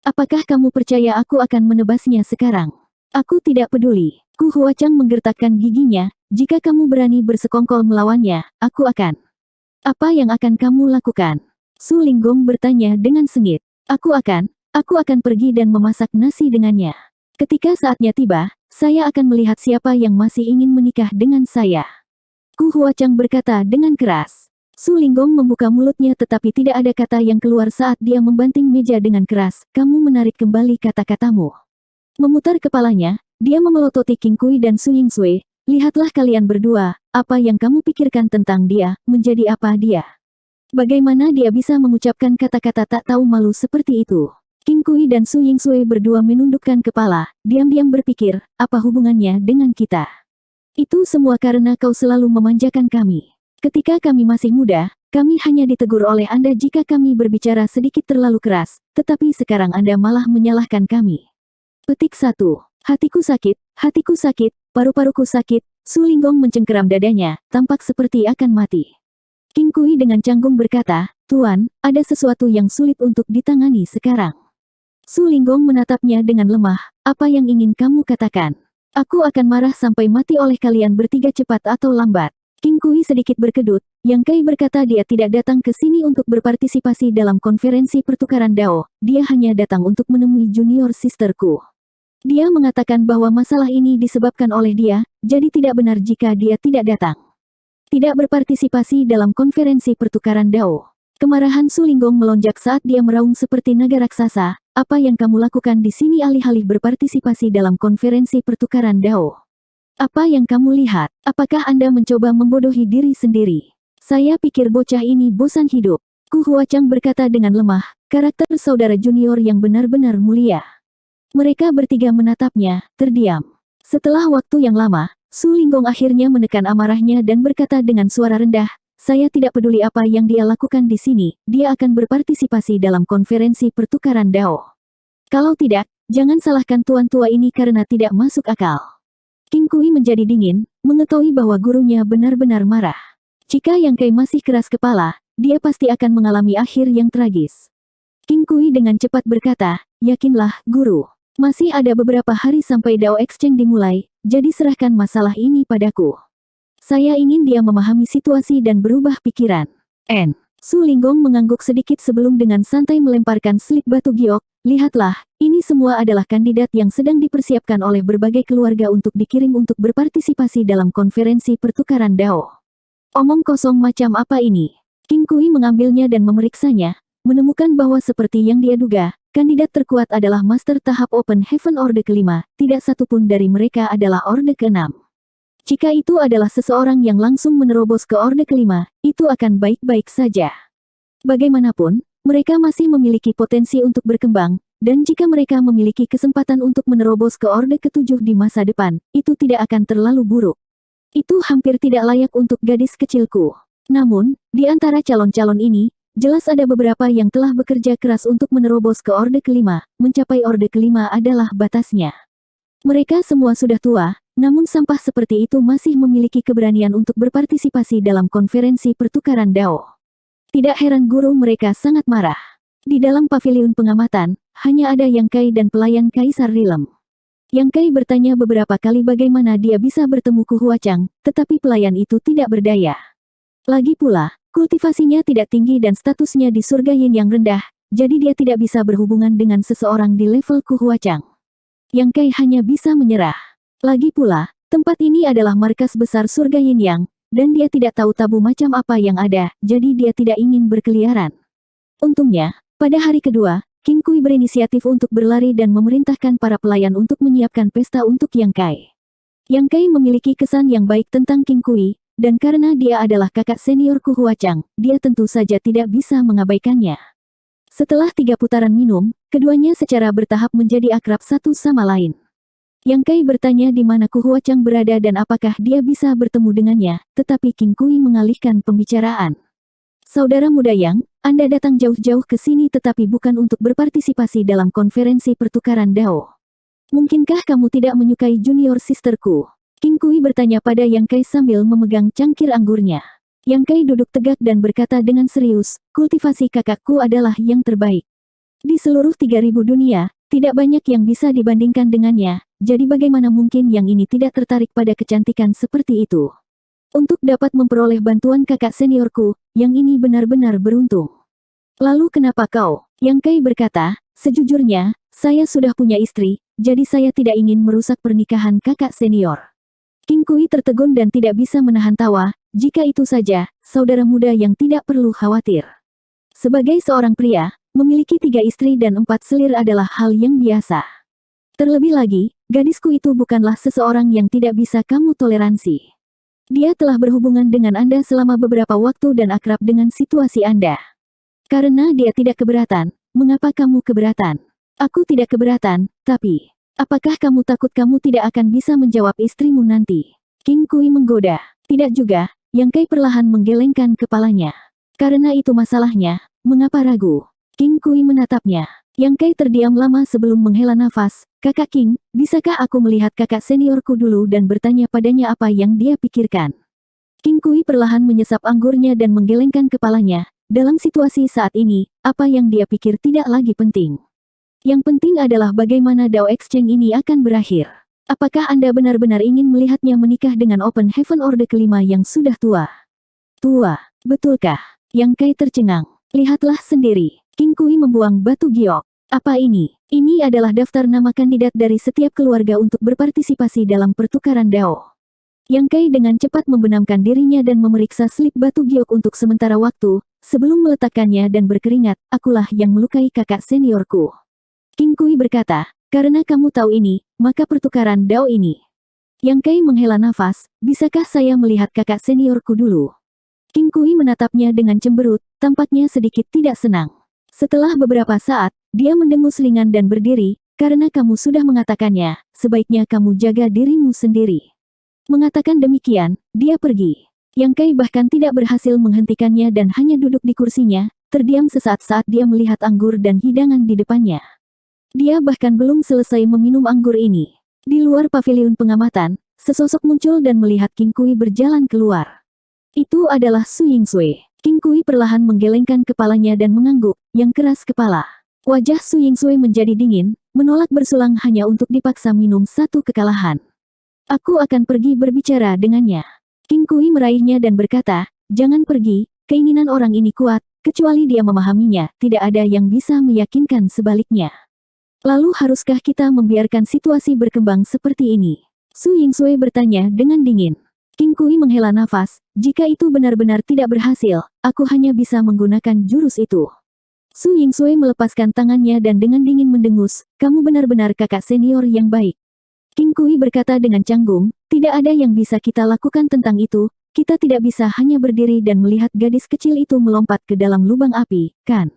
Apakah kamu percaya aku akan menebasnya sekarang? Aku tidak peduli. Ku Huachang menggertakkan giginya, jika kamu berani bersekongkol melawannya, aku akan. Apa yang akan kamu lakukan? Su Linggong bertanya dengan sengit. Aku akan pergi dan memasak nasi dengannya. Ketika saatnya tiba, saya akan melihat siapa yang masih ingin menikah dengan saya. Ku Huachang berkata dengan keras. Su Linggong membuka mulutnya tetapi tidak ada kata yang keluar saat dia membanting meja dengan keras. Kamu menarik kembali kata-katamu. Memutar kepalanya, dia memelototi King Kui dan Su Yingsui. Lihatlah kalian berdua, apa yang kamu pikirkan tentang dia, menjadi apa dia? Bagaimana dia bisa mengucapkan kata-kata tak tahu malu seperti itu? King Kui dan Su Yingsui berdua menundukkan kepala, diam-diam berpikir, apa hubungannya dengan kita? Itu semua karena kau selalu memanjakan kami. Ketika kami masih muda, kami hanya ditegur oleh Anda jika kami berbicara sedikit terlalu keras, tetapi sekarang Anda malah menyalahkan kami. Petik 1. Hatiku sakit, paru-paruku sakit. Su Linggong mencengkeram dadanya, tampak seperti akan mati. King Kui dengan canggung berkata, Tuan, ada sesuatu yang sulit untuk ditangani sekarang. Su Linggong menatapnya dengan lemah, apa yang ingin kamu katakan? Aku akan marah sampai mati oleh kalian bertiga cepat atau lambat. King Kui sedikit berkedut, Yang Kai berkata dia tidak datang ke sini untuk berpartisipasi dalam konferensi pertukaran Dao, dia hanya datang untuk menemui junior sisterku. Dia mengatakan bahwa masalah ini disebabkan oleh dia, jadi tidak benar jika dia tidak datang. Tidak berpartisipasi dalam konferensi pertukaran Dao. Kemarahan Su Linggong melonjak saat dia meraung seperti naga raksasa, apa yang kamu lakukan di sini alih-alih berpartisipasi dalam konferensi pertukaran Dao? Apa yang kamu lihat? Apakah Anda mencoba membodohi diri sendiri? Saya pikir bocah ini bosan hidup. Ku Huachang berkata dengan lemah, karakter saudara junior yang benar-benar mulia. Mereka bertiga menatapnya, terdiam. Setelah waktu yang lama, Su Linggong akhirnya menekan amarahnya dan berkata dengan suara rendah, saya tidak peduli apa yang dia lakukan di sini, dia akan berpartisipasi dalam konferensi pertukaran Dao. Kalau tidak, jangan salahkan tuan tua ini karena tidak masuk akal. King Kui menjadi dingin, mengetahui bahwa gurunya benar-benar marah. Jika Yang Kai masih keras kepala, dia pasti akan mengalami akhir yang tragis. King Kui dengan cepat berkata, yakinlah, guru. Masih ada beberapa hari sampai Dao Exchange dimulai, jadi serahkan masalah ini padaku. Saya ingin dia memahami situasi dan berubah pikiran. Su Linggong mengangguk sedikit sebelum dengan santai melemparkan slip batu giok. Lihatlah, ini semua adalah kandidat yang sedang dipersiapkan oleh berbagai keluarga untuk dikirim untuk berpartisipasi dalam konferensi pertukaran Dao. Omong kosong macam apa ini? King Kui mengambilnya dan memeriksanya, menemukan bahwa seperti yang dia duga, kandidat terkuat adalah Master tahap Open Heaven Orde kelima, tidak satupun dari mereka adalah Orde keenam. Jika itu adalah seseorang yang langsung menerobos ke Orde kelima, itu akan baik-baik saja. Bagaimanapun, mereka masih memiliki potensi untuk berkembang, dan jika mereka memiliki kesempatan untuk menerobos ke Orde ketujuh di masa depan, itu tidak akan terlalu buruk. Itu hampir tidak layak untuk gadis kecilku. Namun, di antara calon-calon ini, jelas ada beberapa yang telah bekerja keras untuk menerobos ke Orde kelima, mencapai Orde kelima adalah batasnya. Mereka semua sudah tua, namun sampah seperti itu masih memiliki keberanian untuk berpartisipasi dalam konferensi pertukaran Dao. Tidak heran guru mereka sangat marah. Di dalam paviliun pengamatan, hanya ada Yang Kai dan pelayan Kaisar Rilem. Yang Kai bertanya beberapa kali bagaimana dia bisa bertemu Ku Huachang, tetapi pelayan itu tidak berdaya. Lagi pula, kultivasinya tidak tinggi dan statusnya di surga Yin yang rendah, jadi dia tidak bisa berhubungan dengan seseorang di level Ku Huachang. Yang Kai hanya bisa menyerah. Lagi pula, tempat ini adalah markas besar surga Yin Yang, dan dia tidak tahu tabu macam apa yang ada, jadi dia tidak ingin berkeliaran. Untungnya, pada hari kedua, King Kui berinisiatif untuk berlari dan memerintahkan para pelayan untuk menyiapkan pesta untuk Yang Kai. Yang Kai memiliki kesan yang baik tentang King Kui, dan karena dia adalah kakak senior Ku Huachang, dia tentu saja tidak bisa mengabaikannya. Setelah 3 putaran minum, keduanya secara bertahap menjadi akrab satu sama lain. Yang Kai bertanya di mana Ku Huachang berada dan apakah dia bisa bertemu dengannya, tetapi King Kui mengalihkan pembicaraan. Saudara muda Yang, Anda datang jauh-jauh ke sini tetapi bukan untuk berpartisipasi dalam konferensi pertukaran Dao. Mungkinkah kamu tidak menyukai junior sisterku? King Kui bertanya pada Yang Kai sambil memegang cangkir anggurnya. Yang Kai duduk tegak dan berkata dengan serius, kultivasi kakakku adalah yang terbaik. Di seluruh 3000 dunia, tidak banyak yang bisa dibandingkan dengannya, jadi bagaimana mungkin yang ini tidak tertarik pada kecantikan seperti itu? Untuk dapat memperoleh bantuan kakak seniorku, yang ini benar-benar beruntung. Lalu kenapa kau? Yang Kai berkata, sejujurnya, saya sudah punya istri, jadi saya tidak ingin merusak pernikahan kakak senior. King Kui tertegun dan tidak bisa menahan tawa, jika itu saja, saudara muda yang tidak perlu khawatir. Sebagai seorang pria, memiliki 3 istri dan 4 selir adalah hal yang biasa. Terlebih lagi, gadisku itu bukanlah seseorang yang tidak bisa kamu toleransi. Dia telah berhubungan dengan Anda selama beberapa waktu dan akrab dengan situasi Anda. Karena dia tidak keberatan, mengapa kamu keberatan? Aku tidak keberatan, tapi, apakah kamu takut kamu tidak akan bisa menjawab istrimu nanti? King Kui menggoda. Tidak juga, Yang Kai perlahan menggelengkan kepalanya. Karena itu masalahnya, mengapa ragu? King Kui menatapnya. Yang Kai terdiam lama sebelum menghela nafas. Kakak King, bisakah aku melihat kakak seniorku dulu dan bertanya padanya apa yang dia pikirkan? King Kui perlahan menyesap anggurnya dan menggelengkan kepalanya. Dalam situasi saat ini, apa yang dia pikir tidak lagi penting. Yang penting adalah bagaimana Dao Exchange ini akan berakhir. Apakah Anda benar-benar ingin melihatnya menikah dengan Open Heaven Orde kelima yang sudah tua? Tua, betulkah? Yang Kai tercengang. Lihatlah sendiri. King Kui membuang batu giok. Apa ini? Ini adalah daftar nama kandidat dari setiap keluarga untuk berpartisipasi dalam pertukaran Dao. Yang Kai dengan cepat membenamkan dirinya dan memeriksa slip batu giok untuk sementara waktu, sebelum meletakkannya dan berkeringat, akulah yang melukai kakak seniorku. King Kui berkata, karena kamu tahu ini, maka pertukaran dao ini. Yang Kai menghela nafas, bisakah saya melihat kakak seniorku dulu? King Kui menatapnya dengan cemberut, tampaknya sedikit tidak senang. Setelah beberapa saat, dia mendengus ringan dan berdiri, karena kamu sudah mengatakannya, sebaiknya kamu jaga dirimu sendiri. Mengatakan demikian, dia pergi. Yang Kai bahkan tidak berhasil menghentikannya dan hanya duduk di kursinya, terdiam sesaat saat dia melihat anggur dan hidangan di depannya. Dia bahkan belum selesai meminum anggur ini. Di luar paviliun pengamatan, sesosok muncul dan melihat King Kui berjalan keluar. Itu adalah Su Yingsui. King Kui perlahan menggelengkan kepalanya dan mengangguk, yang keras kepala. Wajah Su Yingsui menjadi dingin, menolak bersulang hanya untuk dipaksa minum satu kekalahan. Aku akan pergi berbicara dengannya. King Kui meraihnya dan berkata, jangan pergi, keinginan orang ini kuat, kecuali dia memahaminya, tidak ada yang bisa meyakinkan sebaliknya. Lalu haruskah kita membiarkan situasi berkembang seperti ini? Su Yingsui bertanya dengan dingin. King Kui menghela nafas, jika itu benar-benar tidak berhasil, aku hanya bisa menggunakan jurus itu. Su Yingsui melepaskan tangannya dan dengan dingin mendengus, kamu benar-benar kakak senior yang baik. King Kui berkata dengan canggung, tidak ada yang bisa kita lakukan tentang itu, kita tidak bisa hanya berdiri dan melihat gadis kecil itu melompat ke dalam lubang api, kan?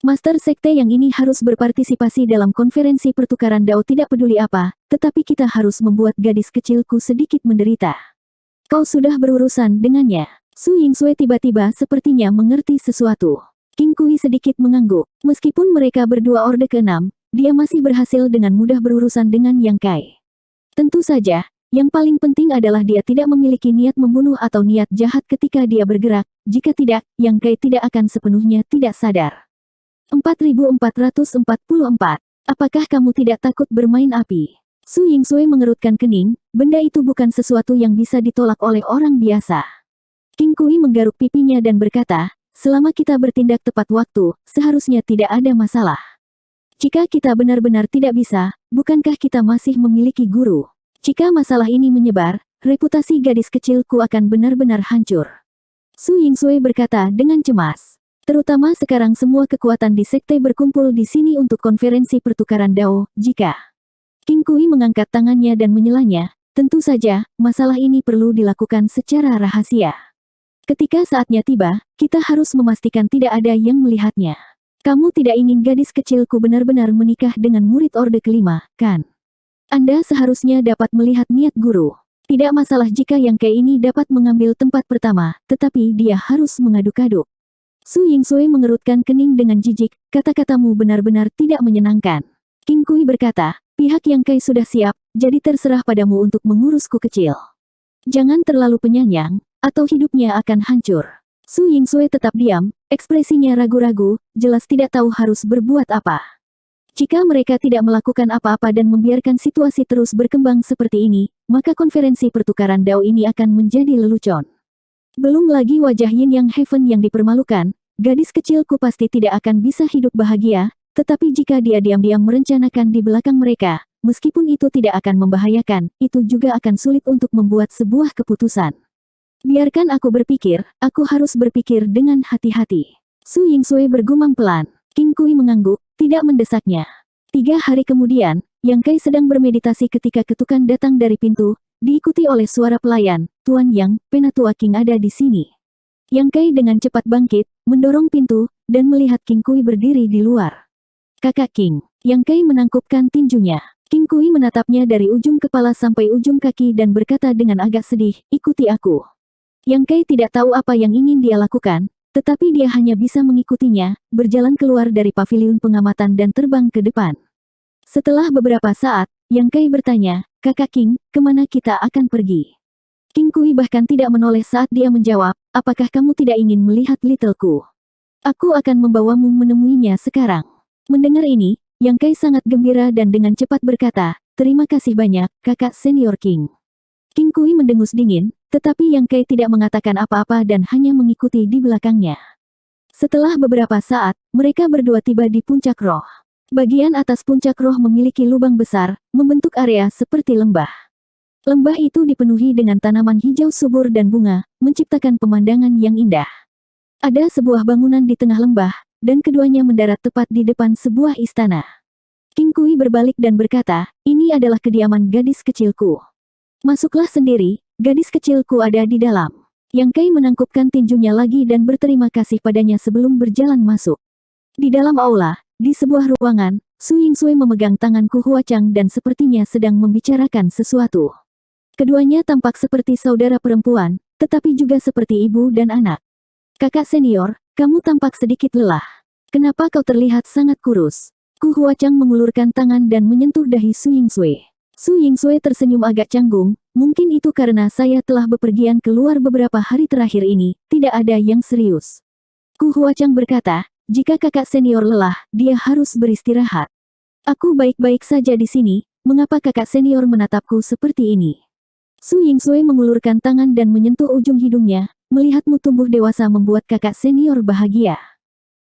Master Sekte yang ini harus berpartisipasi dalam konferensi pertukaran dao tidak peduli apa, tetapi kita harus membuat gadis kecilku sedikit menderita. Kau sudah berurusan dengannya. Su Yingsui tiba-tiba sepertinya mengerti sesuatu. King Kui sedikit mengangguk, meskipun mereka berdua Orde ke-6, dia masih berhasil dengan mudah berurusan dengan Yang Kai. Tentu saja, yang paling penting adalah dia tidak memiliki niat membunuh atau niat jahat ketika dia bergerak, jika tidak, Yang Kai tidak akan sepenuhnya tidak sadar. 4444. Apakah kamu tidak takut bermain api? Su Yingsui mengerutkan kening, benda itu bukan sesuatu yang bisa ditolak oleh orang biasa. King Kui menggaruk pipinya dan berkata, selama kita bertindak tepat waktu, seharusnya tidak ada masalah. Jika kita benar-benar tidak bisa, bukankah kita masih memiliki guru? Jika masalah ini menyebar, reputasi gadis kecilku akan benar-benar hancur. Su Yingsui berkata dengan cemas. Terutama sekarang semua kekuatan di sekte berkumpul di sini untuk konferensi pertukaran dao, jika... King Kui mengangkat tangannya dan menyelanya, tentu saja, masalah ini perlu dilakukan secara rahasia. Ketika saatnya tiba, kita harus memastikan tidak ada yang melihatnya. Kamu tidak ingin gadis kecilku benar-benar menikah dengan murid Orde ke-5, kan? Anda seharusnya dapat melihat niat guru. Tidak masalah jika Yang Kai ini dapat mengambil tempat pertama, tetapi dia harus mengaduk-aduk. Su Yingsui mengerutkan kening dengan jijik, kata-katamu benar-benar tidak menyenangkan. King Kui berkata, pihak Yang Kai sudah siap, jadi terserah padamu untuk mengurusku kecil. Jangan terlalu penyayang, atau hidupnya akan hancur. Su Yingsui tetap diam, ekspresinya ragu-ragu, jelas tidak tahu harus berbuat apa. Jika mereka tidak melakukan apa-apa dan membiarkan situasi terus berkembang seperti ini, maka konferensi pertukaran dao ini akan menjadi lelucon. Belum lagi wajah Yin Yang Heaven yang dipermalukan, gadis kecilku pasti tidak akan bisa hidup bahagia, tetapi jika dia diam-diam merencanakan di belakang mereka, meskipun itu tidak akan membahayakan, itu juga akan sulit untuk membuat sebuah keputusan. Biarkan aku berpikir, aku harus berpikir dengan hati-hati. Su Yingsui bergumam pelan. King Kui mengangguk, tidak mendesaknya. 3 hari kemudian, Yang Kai sedang bermeditasi ketika ketukan datang dari pintu, diikuti oleh suara pelayan, Tuan Yang, Penatua King ada di sini. Yang Kai dengan cepat bangkit, mendorong pintu, dan melihat King Kui berdiri di luar. Kakak King. Yang Kai menangkupkan tinjunya. King Kui menatapnya dari ujung kepala sampai ujung kaki dan berkata dengan agak sedih, ikuti aku. Yang Kai tidak tahu apa yang ingin dia lakukan, tetapi dia hanya bisa mengikutinya, berjalan keluar dari paviliun pengamatan dan terbang ke depan. Setelah beberapa saat, Yang Kai bertanya, Kakak King, kemana kita akan pergi? King Kui bahkan tidak menoleh saat dia menjawab, apakah kamu tidak ingin melihat Littleku? Aku akan membawamu menemuinya sekarang. Mendengar ini, Yang Kai sangat gembira dan dengan cepat berkata, terima kasih banyak, kakak senior King. King Kui mendengus dingin, tetapi Yang Kai tidak mengatakan apa-apa dan hanya mengikuti di belakangnya. Setelah beberapa saat, mereka berdua tiba di puncak roh. Bagian atas puncak roh memiliki lubang besar, membentuk area seperti lembah. Lembah itu dipenuhi dengan tanaman hijau subur dan bunga, menciptakan pemandangan yang indah. Ada sebuah bangunan di tengah lembah, dan keduanya mendarat tepat di depan sebuah istana. King Kui berbalik dan berkata, ini adalah kediaman gadis kecilku. Masuklah sendiri, gadis kecilku ada di dalam. Yang Kai menangkupkan tinjunya lagi dan berterima kasih padanya sebelum berjalan masuk. Di dalam aula, di sebuah ruangan, Su Yingsui memegang tangan Ku Huachang dan sepertinya sedang membicarakan sesuatu. Keduanya tampak seperti saudara perempuan, tetapi juga seperti ibu dan anak. Kakak senior, kamu tampak sedikit lelah. Kenapa kau terlihat sangat kurus? Ku Huachang mengulurkan tangan dan menyentuh dahi Su Yingsui. Su Yingsui tersenyum agak canggung, mungkin itu karena saya telah bepergian keluar beberapa hari terakhir ini, tidak ada yang serius. Ku Huachang berkata, jika kakak senior lelah, dia harus beristirahat. Aku baik-baik saja di sini, mengapa kakak senior menatapku seperti ini? Su Yingsui mengulurkan tangan dan menyentuh ujung hidungnya, melihatmu tumbuh dewasa membuat kakak senior bahagia.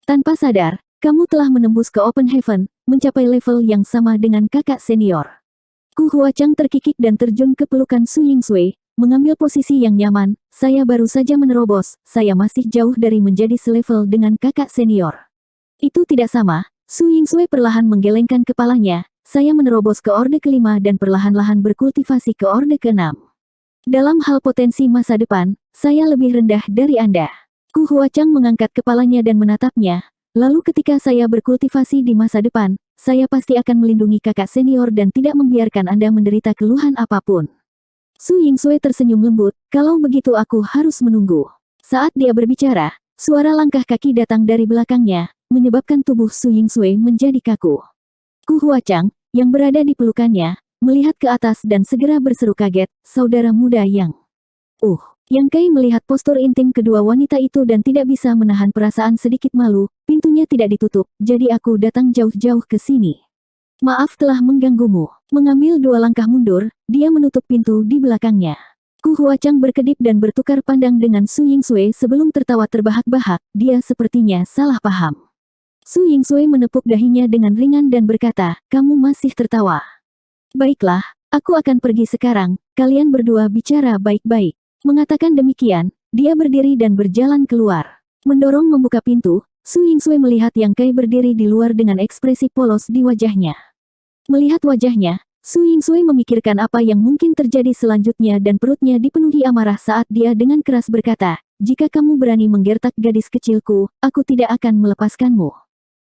Tanpa sadar, kamu telah menembus ke Open Heaven, mencapai level yang sama dengan kakak senior. Ku Huachang terkikik dan terjun ke pelukan Su Yingsui, mengambil posisi yang nyaman, saya baru saja menerobos, saya masih jauh dari menjadi selevel dengan kakak senior. Itu tidak sama, Su Yingsui perlahan menggelengkan kepalanya, saya menerobos ke Orde ke-5 dan perlahan-lahan berkultivasi ke Orde ke-6. Dalam hal potensi masa depan, saya lebih rendah dari Anda. Ku Huachang mengangkat kepalanya dan menatapnya, lalu ketika saya berkultivasi di masa depan, saya pasti akan melindungi kakak senior dan tidak membiarkan Anda menderita keluhan apapun. Su Yingsui tersenyum lembut, kalau begitu aku harus menunggu. Saat dia berbicara, suara langkah kaki datang dari belakangnya, menyebabkan tubuh Su Yingsui menjadi kaku. Ku Huachang, yang berada di pelukannya, melihat ke atas dan segera berseru kaget, saudara muda yang... Yang Kai melihat postur intim kedua wanita itu dan tidak bisa menahan perasaan sedikit malu, pintunya tidak ditutup, jadi aku datang jauh-jauh ke sini. Maaf telah mengganggumu. Mengambil 2 langkah mundur, dia menutup pintu di belakangnya. Ku Huachang berkedip dan bertukar pandang dengan Su Yingsui sebelum tertawa terbahak-bahak, dia sepertinya salah paham. Su Yingsui menepuk dahinya dengan ringan dan berkata, kamu masih tertawa. Baiklah, aku akan pergi sekarang, kalian berdua bicara baik-baik. Mengatakan demikian, dia berdiri dan berjalan keluar. Mendorong membuka pintu, Su Yingsui melihat Yang Kai berdiri di luar dengan ekspresi polos di wajahnya. Melihat wajahnya, Su Yingsui memikirkan apa yang mungkin terjadi selanjutnya dan perutnya dipenuhi amarah saat dia dengan keras berkata, jika kamu berani menggertak gadis kecilku, aku tidak akan melepaskanmu.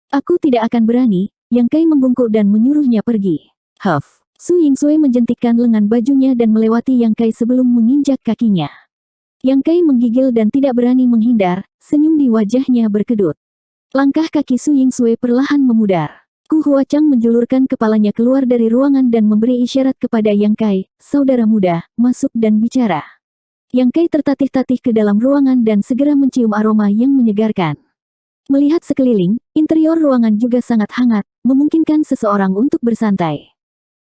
Aku tidak akan berani, Yang Kai membungkuk dan menyuruhnya pergi. Huff. Su Yingsui menjentikkan lengan bajunya dan melewati Yang Kai sebelum menginjak kakinya. Yang Kai menggigil dan tidak berani menghindar, senyum di wajahnya berkedut. Langkah kaki Su Yingsui perlahan memudar. Ku Huachang menjulurkan kepalanya keluar dari ruangan dan memberi isyarat kepada Yang Kai, saudara muda, masuk dan bicara. Yang Kai tertatih-tatih ke dalam ruangan dan segera mencium aroma yang menyegarkan. Melihat sekeliling, interior ruangan juga sangat hangat, memungkinkan seseorang untuk bersantai.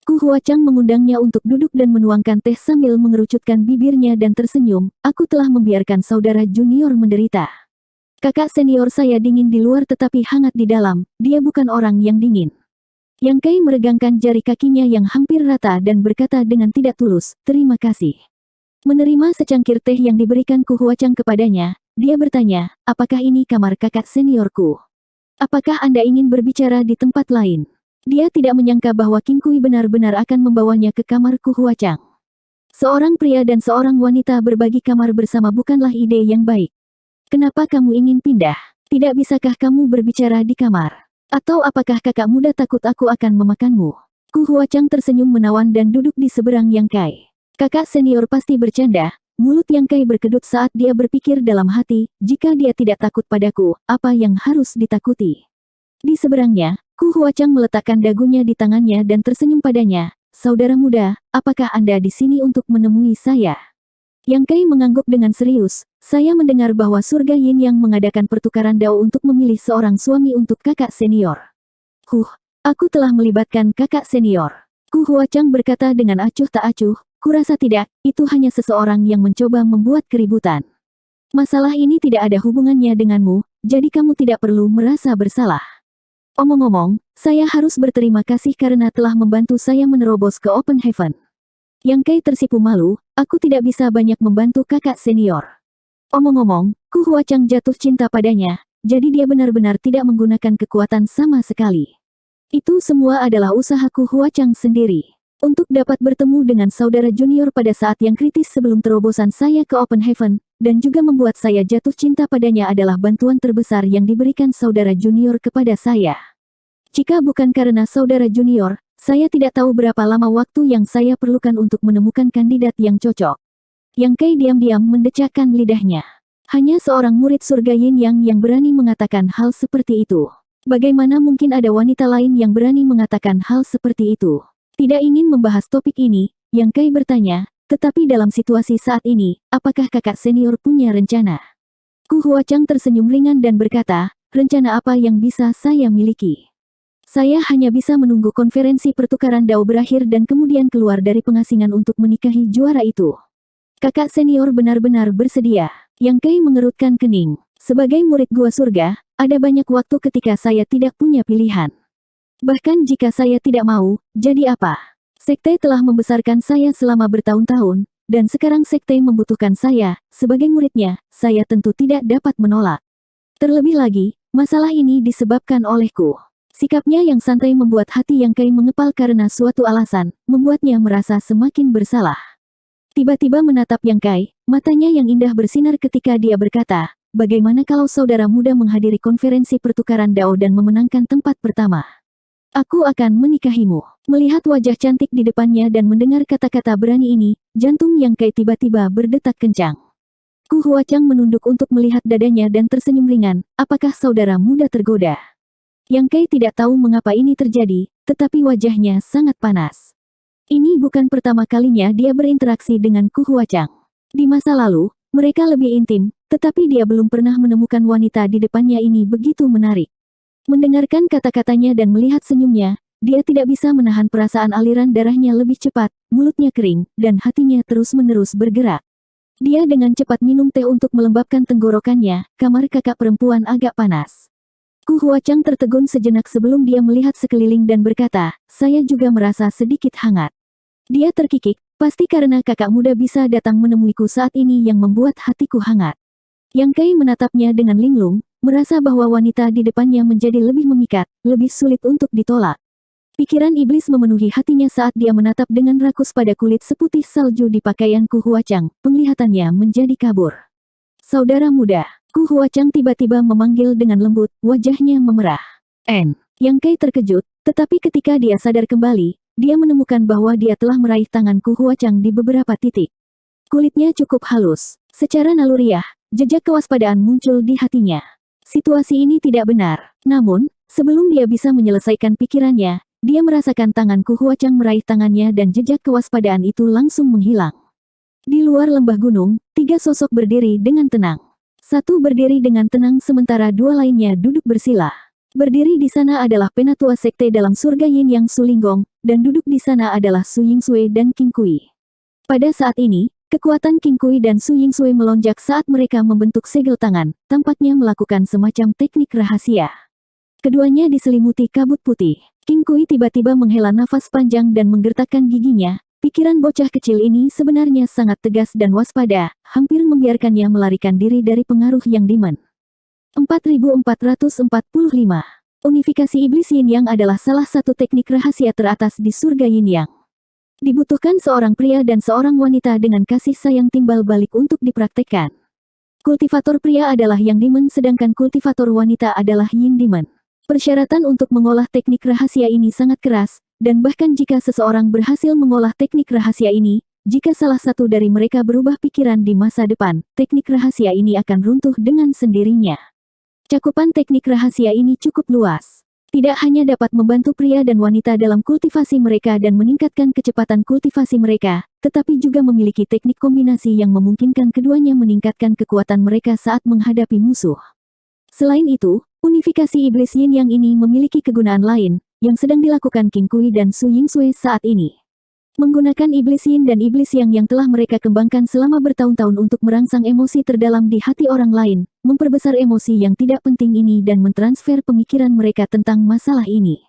Ku Huachang mengundangnya untuk duduk dan menuangkan teh sambil mengerucutkan bibirnya dan tersenyum, aku telah membiarkan saudara junior menderita. Kakak senior saya dingin di luar tetapi hangat di dalam, dia bukan orang yang dingin. Yang Kai meregangkan jari kakinya yang hampir rata dan berkata dengan tidak tulus, terima kasih. Menerima secangkir teh yang diberikan Ku Huachang kepadanya, dia bertanya, apakah ini kamar kakak seniorku? Apakah Anda ingin berbicara di tempat lain? Dia tidak menyangka bahwa King Kui benar-benar akan membawanya ke kamar Ku Huachang. Seorang pria dan seorang wanita berbagi kamar bersama bukanlah ide yang baik. Kenapa kamu ingin pindah? Tidak bisakah kamu berbicara di kamar? Atau apakah kakak muda takut aku akan memakanmu? Ku Huachang tersenyum menawan dan duduk di seberang Yang Kai. Kakak senior pasti bercanda, mulut Yang Kai berkedut saat dia berpikir dalam hati, jika dia tidak takut padaku, apa yang harus ditakuti? Di seberangnya, Ku Huachang meletakkan dagunya di tangannya dan tersenyum padanya, saudara muda, apakah Anda di sini untuk menemui saya? Yang Kai mengangguk dengan serius, saya mendengar bahwa surga Yin yang mengadakan pertukaran dao untuk memilih seorang suami untuk kakak senior. Aku telah melibatkan kakak senior. Ku Huachang berkata dengan acuh tak acuh, kurasa tidak, itu hanya seseorang yang mencoba membuat keributan. Masalah ini tidak ada hubungannya denganmu, jadi kamu tidak perlu merasa bersalah. Omong-omong, saya harus berterima kasih karena telah membantu saya menerobos ke Open Heaven. Yang Kai tersipu malu, aku tidak bisa banyak membantu kakak senior. Omong-omong, Ku Huachang jatuh cinta padanya, jadi dia benar-benar tidak menggunakan kekuatan sama sekali. Itu semua adalah usahaku Huachang sendiri. Untuk dapat bertemu dengan saudara junior pada saat yang kritis sebelum terobosan saya ke Open Heaven, dan juga membuat saya jatuh cinta padanya adalah bantuan terbesar yang diberikan saudara junior kepada saya. Jika bukan karena saudara junior, saya tidak tahu berapa lama waktu yang saya perlukan untuk menemukan kandidat yang cocok. Yang Kei diam-diam mendecakkan lidahnya. Hanya seorang murid surga Yin yang berani mengatakan hal seperti itu. Bagaimana mungkin ada wanita lain yang berani mengatakan hal seperti itu? Tidak ingin membahas topik ini, Yang Kei bertanya, tetapi dalam situasi saat ini, apakah kakak senior punya rencana? Ku Huachang tersenyum ringan dan berkata, rencana apa yang bisa saya miliki? Saya hanya bisa menunggu konferensi pertukaran dao berakhir dan kemudian keluar dari pengasingan untuk menikahi juara itu. Kakak senior benar-benar bersedia. Yang Kei mengerutkan kening. Sebagai murid gua surga, ada banyak waktu ketika saya tidak punya pilihan. Bahkan jika saya tidak mau, jadi apa? Sekte telah membesarkan saya selama bertahun-tahun, dan sekarang sekte membutuhkan saya, sebagai muridnya, saya tentu tidak dapat menolak. Terlebih lagi, masalah ini disebabkan olehku. Sikapnya yang santai membuat hati Yang Kei mengepal karena suatu alasan, membuatnya merasa semakin bersalah. Tiba-tiba menatap Yang Kei, matanya yang indah bersinar ketika dia berkata, bagaimana kalau saudara muda menghadiri konferensi pertukaran dao dan memenangkan tempat pertama? Aku akan menikahimu. Melihat wajah cantik di depannya dan mendengar kata-kata berani ini, jantung Yang Kei tiba-tiba berdetak kencang. Ku Huachang menunduk untuk melihat dadanya dan tersenyum ringan, apakah saudara muda tergoda? Yang Kei tidak tahu mengapa ini terjadi, tetapi wajahnya sangat panas. Ini bukan pertama kalinya dia berinteraksi dengan Ku Huachang. Di masa lalu, mereka lebih intim, tetapi dia belum pernah menemukan wanita di depannya ini begitu menarik. Mendengarkan kata-katanya dan melihat senyumnya, dia tidak bisa menahan perasaan aliran darahnya lebih cepat, mulutnya kering, dan hatinya terus-menerus bergerak. Dia dengan cepat minum teh untuk melembabkan tenggorokannya, kamar kakak perempuan agak panas. Ku Huachang tertegun sejenak sebelum dia melihat sekeliling dan berkata, saya juga merasa sedikit hangat. Dia terkikik, pasti karena kakak muda bisa datang menemuiku saat ini yang membuat hatiku hangat. Yang Kei menatapnya dengan linglung, merasa bahwa wanita di depannya menjadi lebih memikat, lebih sulit untuk ditolak. Pikiran iblis memenuhi hatinya saat dia menatap dengan rakus pada kulit seputih salju di pakaian Ku Huachang, penglihatannya menjadi kabur. Saudara muda, Ku Huachang tiba-tiba memanggil dengan lembut, wajahnya memerah. Yang Kei terkejut, tetapi ketika dia sadar kembali, dia menemukan bahwa dia telah meraih tangan Ku Huachang di beberapa titik. Kulitnya cukup halus. Secara naluriah, jejak kewaspadaan muncul di hatinya. Situasi ini tidak benar. Namun, sebelum dia bisa menyelesaikan pikirannya, dia merasakan tangan Ku Huachang meraih tangannya dan jejak kewaspadaan itu langsung menghilang. Di luar lembah gunung, 3 sosok berdiri dengan tenang. Satu berdiri dengan tenang sementara 2 lainnya duduk bersila. Berdiri di sana adalah penatua sekte dalam surga Yin Yang Su Linggong, dan duduk di sana adalah Su Yingsui dan Qing Kui. Pada saat ini, kekuatan Qing Kui dan Su Yingsui melonjak saat mereka membentuk segel tangan, tampaknya melakukan semacam teknik rahasia. Keduanya diselimuti kabut putih. Qing Kui tiba-tiba menghela nafas panjang dan menggertakkan giginya. Pikiran bocah kecil ini sebenarnya sangat tegas dan waspada, hampir membiarkannya melarikan diri dari pengaruh Yang Demon. 4445. Unifikasi Iblis Yin Yang adalah salah satu teknik rahasia teratas di surga Yin Yang. Dibutuhkan seorang pria dan seorang wanita dengan kasih sayang timbal balik untuk dipraktekkan. Kultivator pria adalah Yang Demon sedangkan kultivator wanita adalah Yin Demon. Persyaratan untuk mengolah teknik rahasia ini sangat keras, dan bahkan jika seseorang berhasil mengolah teknik rahasia ini, jika salah satu dari mereka berubah pikiran di masa depan, teknik rahasia ini akan runtuh dengan sendirinya. Cakupan teknik rahasia ini cukup luas. Tidak hanya dapat membantu pria dan wanita dalam kultivasi mereka dan meningkatkan kecepatan kultivasi mereka, tetapi juga memiliki teknik kombinasi yang memungkinkan keduanya meningkatkan kekuatan mereka saat menghadapi musuh. Selain itu, unifikasi Iblis Yin Yang ini memiliki kegunaan lain, yang sedang dilakukan Qing Kui dan Su Yingsui saat ini. Menggunakan Iblis Yin dan Iblis yang telah mereka kembangkan selama bertahun-tahun untuk merangsang emosi terdalam di hati orang lain, memperbesar emosi yang tidak penting ini dan mentransfer pemikiran mereka tentang masalah ini.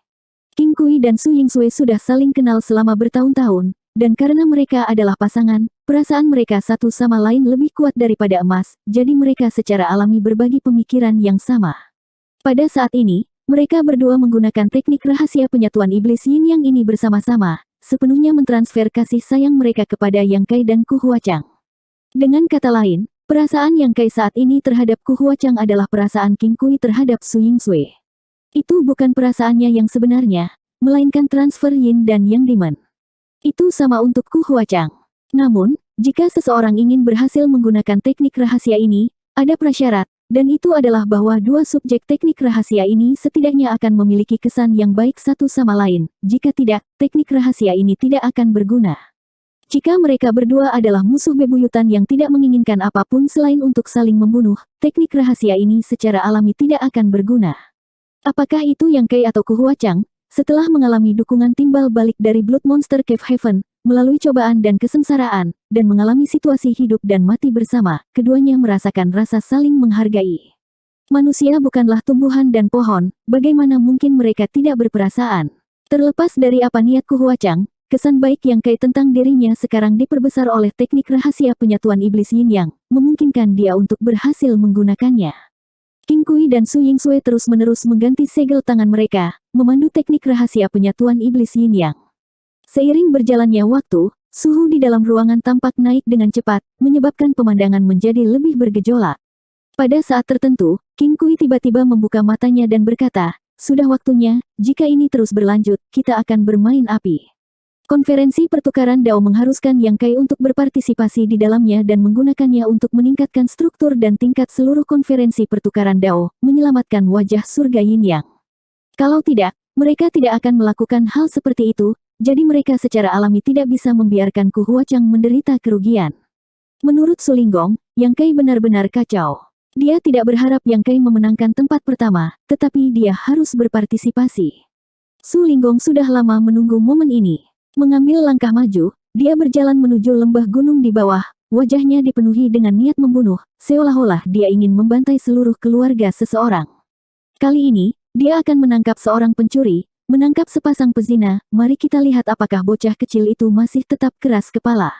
Qing Kui dan Su Yingsui sudah saling kenal selama bertahun-tahun, dan karena mereka adalah pasangan, perasaan mereka satu sama lain lebih kuat daripada emas, jadi mereka secara alami berbagi pemikiran yang sama. Pada saat ini, Mereka berdua menggunakan teknik rahasia penyatuan iblis Yin Yang ini bersama-sama, sepenuhnya mentransfer kasih sayang mereka kepada Yang Kai dan Ku Huachang. Dengan kata lain, perasaan Yang Kai saat ini terhadap Ku Huachang adalah perasaan King Kui terhadap Su Yingsui. Itu bukan perasaannya yang sebenarnya, melainkan transfer Yin dan Yang Demon. Itu sama untuk Ku Huachang. Namun, jika seseorang ingin berhasil menggunakan teknik rahasia ini, ada prasyarat, dan itu adalah bahwa dua subjek teknik rahasia ini setidaknya akan memiliki kesan yang baik satu sama lain. Jika tidak, teknik rahasia ini tidak akan berguna. Jika mereka berdua adalah musuh bebuyutan yang tidak menginginkan apapun selain untuk saling membunuh, teknik rahasia ini secara alami tidak akan berguna. Apakah itu Yang Kai atau Ku Huachang? Setelah mengalami dukungan timbal balik dari Blood Monster Cave Heaven, melalui cobaan dan kesengsaraan, dan mengalami situasi hidup dan mati bersama, keduanya merasakan rasa saling menghargai. Manusia bukanlah tumbuhan dan pohon, bagaimana mungkin mereka tidak berperasaan? Terlepas dari apa niat Ku Huachang, kesan baik Yang Kai tentang dirinya sekarang diperbesar oleh teknik rahasia penyatuan iblis Yin Yang, memungkinkan dia untuk berhasil menggunakannya. King Kui dan Su Yingsui terus-menerus mengganti segel tangan mereka, memandu teknik rahasia penyatuan iblis Yin Yang. Seiring berjalannya waktu, suhu di dalam ruangan tampak naik dengan cepat, menyebabkan pemandangan menjadi lebih bergejolak. Pada saat tertentu, King Kui tiba-tiba membuka matanya dan berkata, "Sudah waktunya, jika ini terus berlanjut, kita akan bermain api." Konferensi pertukaran Dao mengharuskan Yang Kai untuk berpartisipasi di dalamnya dan menggunakannya untuk meningkatkan struktur dan tingkat seluruh konferensi pertukaran Dao, menyelamatkan wajah surga Yin Yang. Kalau tidak, mereka tidak akan melakukan hal seperti itu, jadi mereka secara alami tidak bisa membiarkan Ku Huachang menderita kerugian. Menurut Su Linggong, Yang Kai benar-benar kacau. Dia tidak berharap Yang Kai memenangkan tempat pertama, tetapi dia harus berpartisipasi. Su Linggong sudah lama menunggu momen ini. Mengambil langkah maju, dia berjalan menuju lembah gunung di bawah, wajahnya dipenuhi dengan niat membunuh, seolah-olah dia ingin membantai seluruh keluarga seseorang. Kali ini, dia akan menangkap seorang pencuri, menangkap sepasang pezina. Mari kita lihat apakah bocah kecil itu masih tetap keras kepala.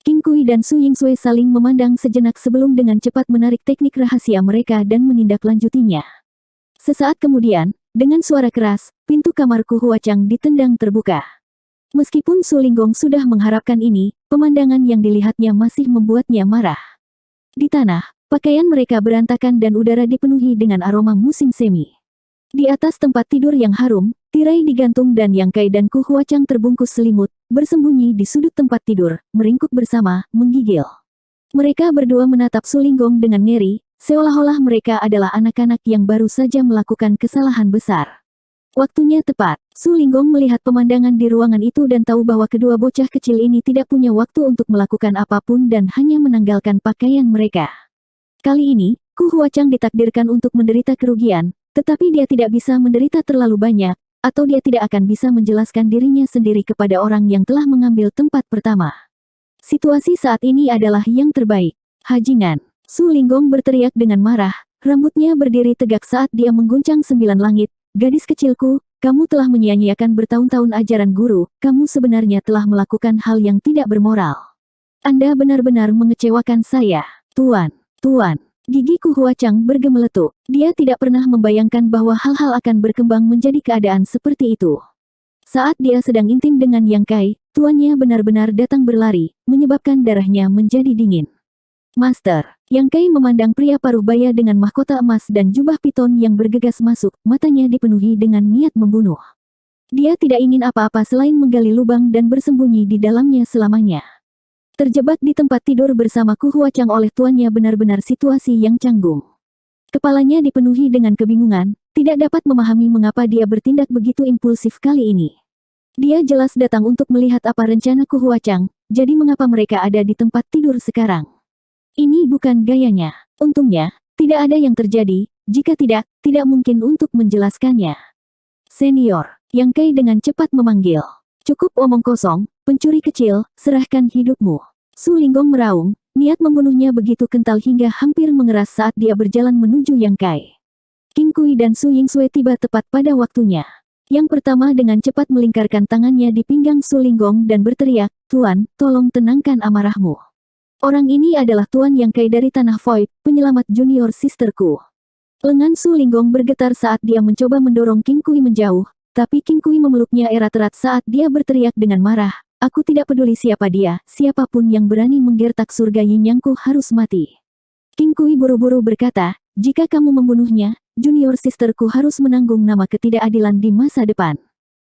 King Kui dan Su Yingsui saling memandang sejenak sebelum dengan cepat menarik teknik rahasia mereka dan menindaklanjutinya. Sesaat kemudian, dengan suara keras, pintu kamar Ku Huachang ditendang terbuka. Meskipun Su Linggong sudah mengharapkan ini, pemandangan yang dilihatnya masih membuatnya marah. Di tanah, pakaian mereka berantakan dan udara dipenuhi dengan aroma musim semi. Di atas tempat tidur yang harum, tirai digantung dan Yang Kai dan Ku Huachang terbungkus selimut, bersembunyi di sudut tempat tidur, meringkuk bersama, menggigil. Mereka berdua menatap Su Linggong dengan ngeri, seolah-olah mereka adalah anak-anak yang baru saja melakukan kesalahan besar. Waktunya tepat, Su Linggong melihat pemandangan di ruangan itu dan tahu bahwa kedua bocah kecil ini tidak punya waktu untuk melakukan apapun dan hanya menanggalkan pakaian mereka. Kali ini, Ku Huachang ditakdirkan untuk menderita kerugian, tetapi dia tidak bisa menderita terlalu banyak, atau dia tidak akan bisa menjelaskan dirinya sendiri kepada orang yang telah mengambil tempat pertama. Situasi saat ini adalah yang terbaik. Hajingan, Su Linggong berteriak dengan marah, rambutnya berdiri tegak saat dia mengguncang 9 langit. Gadis kecilku, kamu telah menyia-nyiakan bertahun-tahun ajaran guru, kamu sebenarnya telah melakukan hal yang tidak bermoral. Anda benar-benar mengecewakan saya. Tuan. Gigi Ku Huachang bergemeletuk. Dia tidak pernah membayangkan bahwa hal-hal akan berkembang menjadi keadaan seperti itu. Saat dia sedang intim dengan Yang Kai, tuannya benar-benar datang berlari, menyebabkan darahnya menjadi dingin. Master, Yang Kai memandang pria paruh baya dengan mahkota emas dan jubah piton yang bergegas masuk, matanya dipenuhi dengan niat membunuh. Dia tidak ingin apa-apa selain menggali lubang dan bersembunyi di dalamnya selamanya. Terjebak di tempat tidur bersama Ku Huachang oleh tuannya benar-benar situasi yang canggung. Kepalanya dipenuhi dengan kebingungan, tidak dapat memahami mengapa dia bertindak begitu impulsif kali ini. Dia jelas datang untuk melihat apa rencana Ku Huachang, jadi mengapa mereka ada di tempat tidur sekarang. Ini bukan gayanya. Untungnya, tidak ada yang terjadi, jika tidak mungkin untuk menjelaskannya. Senior, Yang Kai dengan cepat memanggil. Cukup omong kosong, pencuri kecil, serahkan hidupmu. Su Linggong meraung, niat membunuhnya begitu kental hingga hampir mengeras saat dia berjalan menuju Yang Kai. King Kui dan Su Yingsui tiba tepat pada waktunya. Yang pertama dengan cepat melingkarkan tangannya di pinggang Su Linggong dan berteriak, "Tuan, tolong tenangkan amarahmu. Orang ini adalah Tuan Yang Kai dari Tanah Void, penyelamat junior sisterku." Lengan Su Linggong bergetar saat dia mencoba mendorong King Kui menjauh, tapi King Kui memeluknya erat-erat saat dia berteriak dengan marah, "Aku tidak peduli siapa dia, siapapun yang berani menggertak surga Yin Yangku harus mati." King Kui buru-buru berkata, "Jika kamu membunuhnya, junior sisterku harus menanggung nama ketidakadilan di masa depan.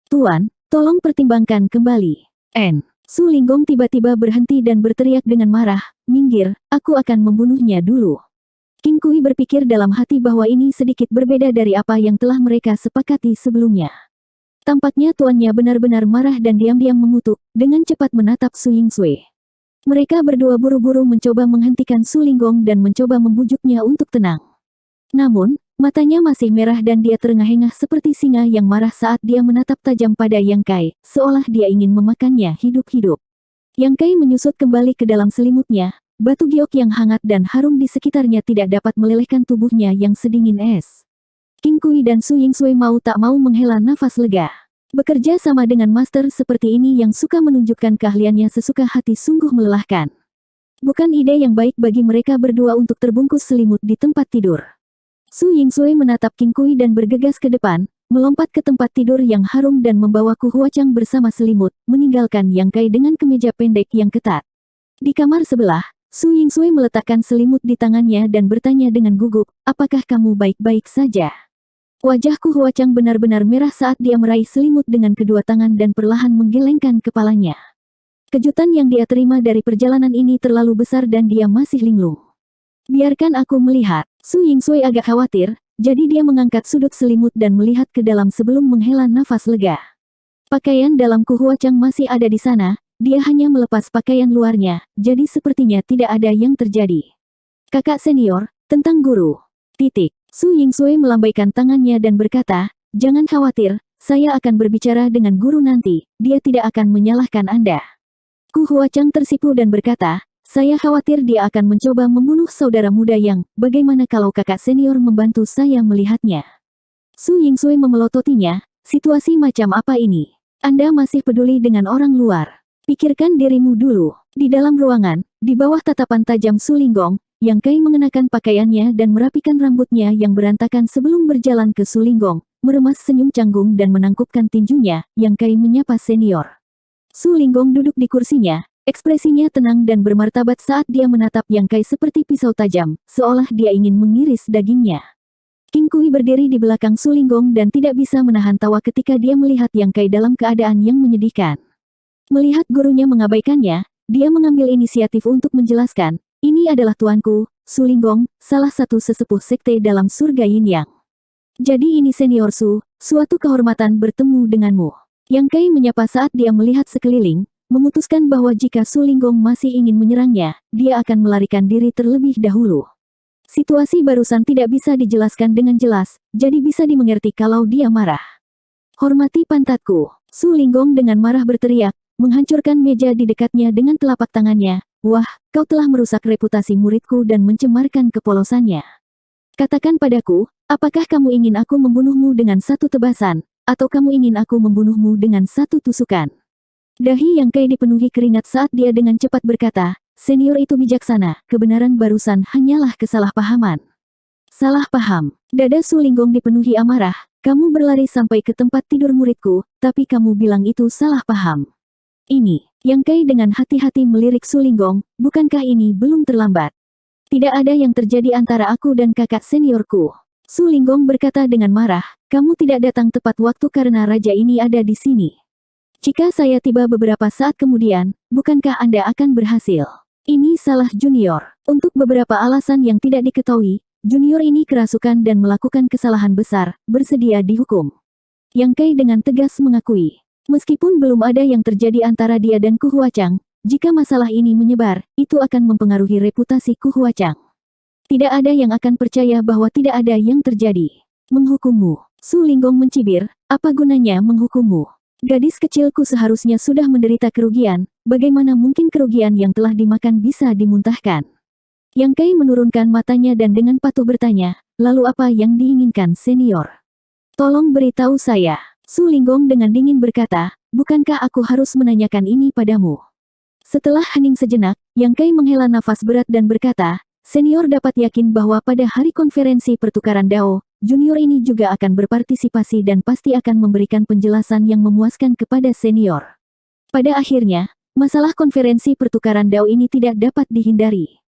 Tuan, tolong pertimbangkan kembali." Su Linggong tiba-tiba berhenti dan berteriak dengan marah, "Minggir, aku akan membunuhnya dulu." King Kui berpikir dalam hati bahwa ini sedikit berbeda dari apa yang telah mereka sepakati sebelumnya. Tampaknya tuannya benar-benar marah dan diam-diam mengutuk, dengan cepat menatap Su Yingsui. Mereka berdua buru-buru mencoba menghentikan Su Linggong dan mencoba membujuknya untuk tenang. Namun, matanya masih merah dan dia terengah-engah seperti singa yang marah saat dia menatap tajam pada Yang Kai, seolah dia ingin memakannya hidup-hidup. Yang Kai menyusut kembali ke dalam selimutnya, batu giok yang hangat dan harum di sekitarnya tidak dapat melelehkan tubuhnya yang sedingin es. King Kui dan Su Yingsui mau tak mau menghela nafas lega. Bekerja sama dengan master seperti ini yang suka menunjukkan keahliannya sesuka hati sungguh melelahkan. Bukan ide yang baik bagi mereka berdua untuk terbungkus selimut di tempat tidur. Su Yingsui menatap King Kui dan bergegas ke depan, melompat ke tempat tidur yang harum dan membawa Ku Huachang bersama selimut, meninggalkan Yang Kai dengan kemeja pendek yang ketat. Di kamar sebelah, Su Yingsui meletakkan selimut di tangannya dan bertanya dengan gugup, "Apakah kamu baik-baik saja?" Wajah Ku Huachang benar-benar merah saat dia meraih selimut dengan kedua tangan dan perlahan menggelengkan kepalanya. Kejutan yang dia terima dari perjalanan ini terlalu besar dan dia masih linglung. "Biarkan aku melihat." Su Yingsui agak khawatir, jadi dia mengangkat sudut selimut dan melihat ke dalam sebelum menghela nafas lega. Pakaian dalam Ku Huachang masih ada di sana, dia hanya melepas pakaian luarnya, jadi sepertinya tidak ada yang terjadi. "Kakak senior, tentang guru." Su Yingsui melambaikan tangannya dan berkata, "Jangan khawatir, saya akan berbicara dengan guru nanti, dia tidak akan menyalahkan Anda." Ku Huachang tersipu dan berkata, "Saya khawatir dia akan mencoba membunuh saudara muda yang, bagaimana kalau kakak senior membantu saya melihatnya?" Su Yingsui memelototinya, "Situasi macam apa ini? Anda masih peduli dengan orang luar? Pikirkan dirimu dulu." Di dalam ruangan, di bawah tatapan tajam Su Linggong, Yang Kai mengenakan pakaiannya dan merapikan rambutnya yang berantakan sebelum berjalan ke Su Linggong, meremas senyum canggung dan menangkupkan tinjunya. Yang Kai menyapa senior. Su Linggong duduk di kursinya. Ekspresinya tenang dan bermartabat saat dia menatap Yang Kai seperti pisau tajam, seolah dia ingin mengiris dagingnya. King Kui berdiri di belakang Su Linggong dan tidak bisa menahan tawa ketika dia melihat Yang Kai dalam keadaan yang menyedihkan. Melihat gurunya mengabaikannya, dia mengambil inisiatif untuk menjelaskan, "Ini adalah tuanku, Su Linggong, salah satu sesepuh sekte dalam surga Yin Yang. Jadi ini senior Su, suatu kehormatan bertemu denganmu." Yang Kai menyapa saat dia melihat sekeliling, memutuskan bahwa jika Su Linggong masih ingin menyerangnya, dia akan melarikan diri terlebih dahulu. Situasi barusan tidak bisa dijelaskan dengan jelas, jadi bisa dimengerti kalau dia marah. "Hormati pantatku." Su Linggong dengan marah berteriak, menghancurkan meja di dekatnya dengan telapak tangannya. "Wah, kau telah merusak reputasi muridku dan mencemarkan kepolosannya. Katakan padaku, apakah kamu ingin aku membunuhmu dengan satu tebasan, atau kamu ingin aku membunuhmu dengan satu tusukan?" Dahi Yang Kai dipenuhi keringat saat dia dengan cepat berkata, "Senior itu bijaksana, kebenaran barusan hanyalah kesalahpahaman." "Salah paham." Dada Su Linggong dipenuhi amarah, "Kamu berlari sampai ke tempat tidur muridku, tapi kamu bilang itu salah paham." "Ini." Yang Kai dengan hati-hati melirik Su Linggong, "Bukankah ini belum terlambat? Tidak ada yang terjadi antara aku dan kakak seniorku." Su Linggong berkata dengan marah, "Kamu tidak datang tepat waktu karena raja ini ada di sini. Jika saya tiba beberapa saat kemudian, bukankah Anda akan berhasil? Ini salah junior. Untuk beberapa alasan yang tidak diketahui, junior ini kerasukan dan melakukan kesalahan besar, bersedia dihukum." Yang Kai dengan tegas mengakui, meskipun belum ada yang terjadi antara dia dan Ku Huachang, jika masalah ini menyebar, itu akan mempengaruhi reputasi Ku Huachang. Tidak ada yang akan percaya bahwa tidak ada yang terjadi. "Menghukummu." Su Linggong mencibir, "Apa gunanya menghukummu? Gadis kecilku seharusnya sudah menderita kerugian, bagaimana mungkin kerugian yang telah dimakan bisa dimuntahkan?" Yang Kai menurunkan matanya dan dengan patuh bertanya, "Lalu apa yang diinginkan senior? Tolong beritahu saya." Su Linggong dengan dingin berkata, "Bukankah aku harus menanyakan ini padamu?" Setelah hening sejenak, Yang Kai menghela nafas berat dan berkata, Senior dapat yakin bahwa pada hari konferensi pertukaran Dao, junior ini juga akan berpartisipasi dan pasti akan memberikan penjelasan yang memuaskan kepada senior. Pada akhirnya, masalah konferensi pertukaran Dao ini tidak dapat dihindari.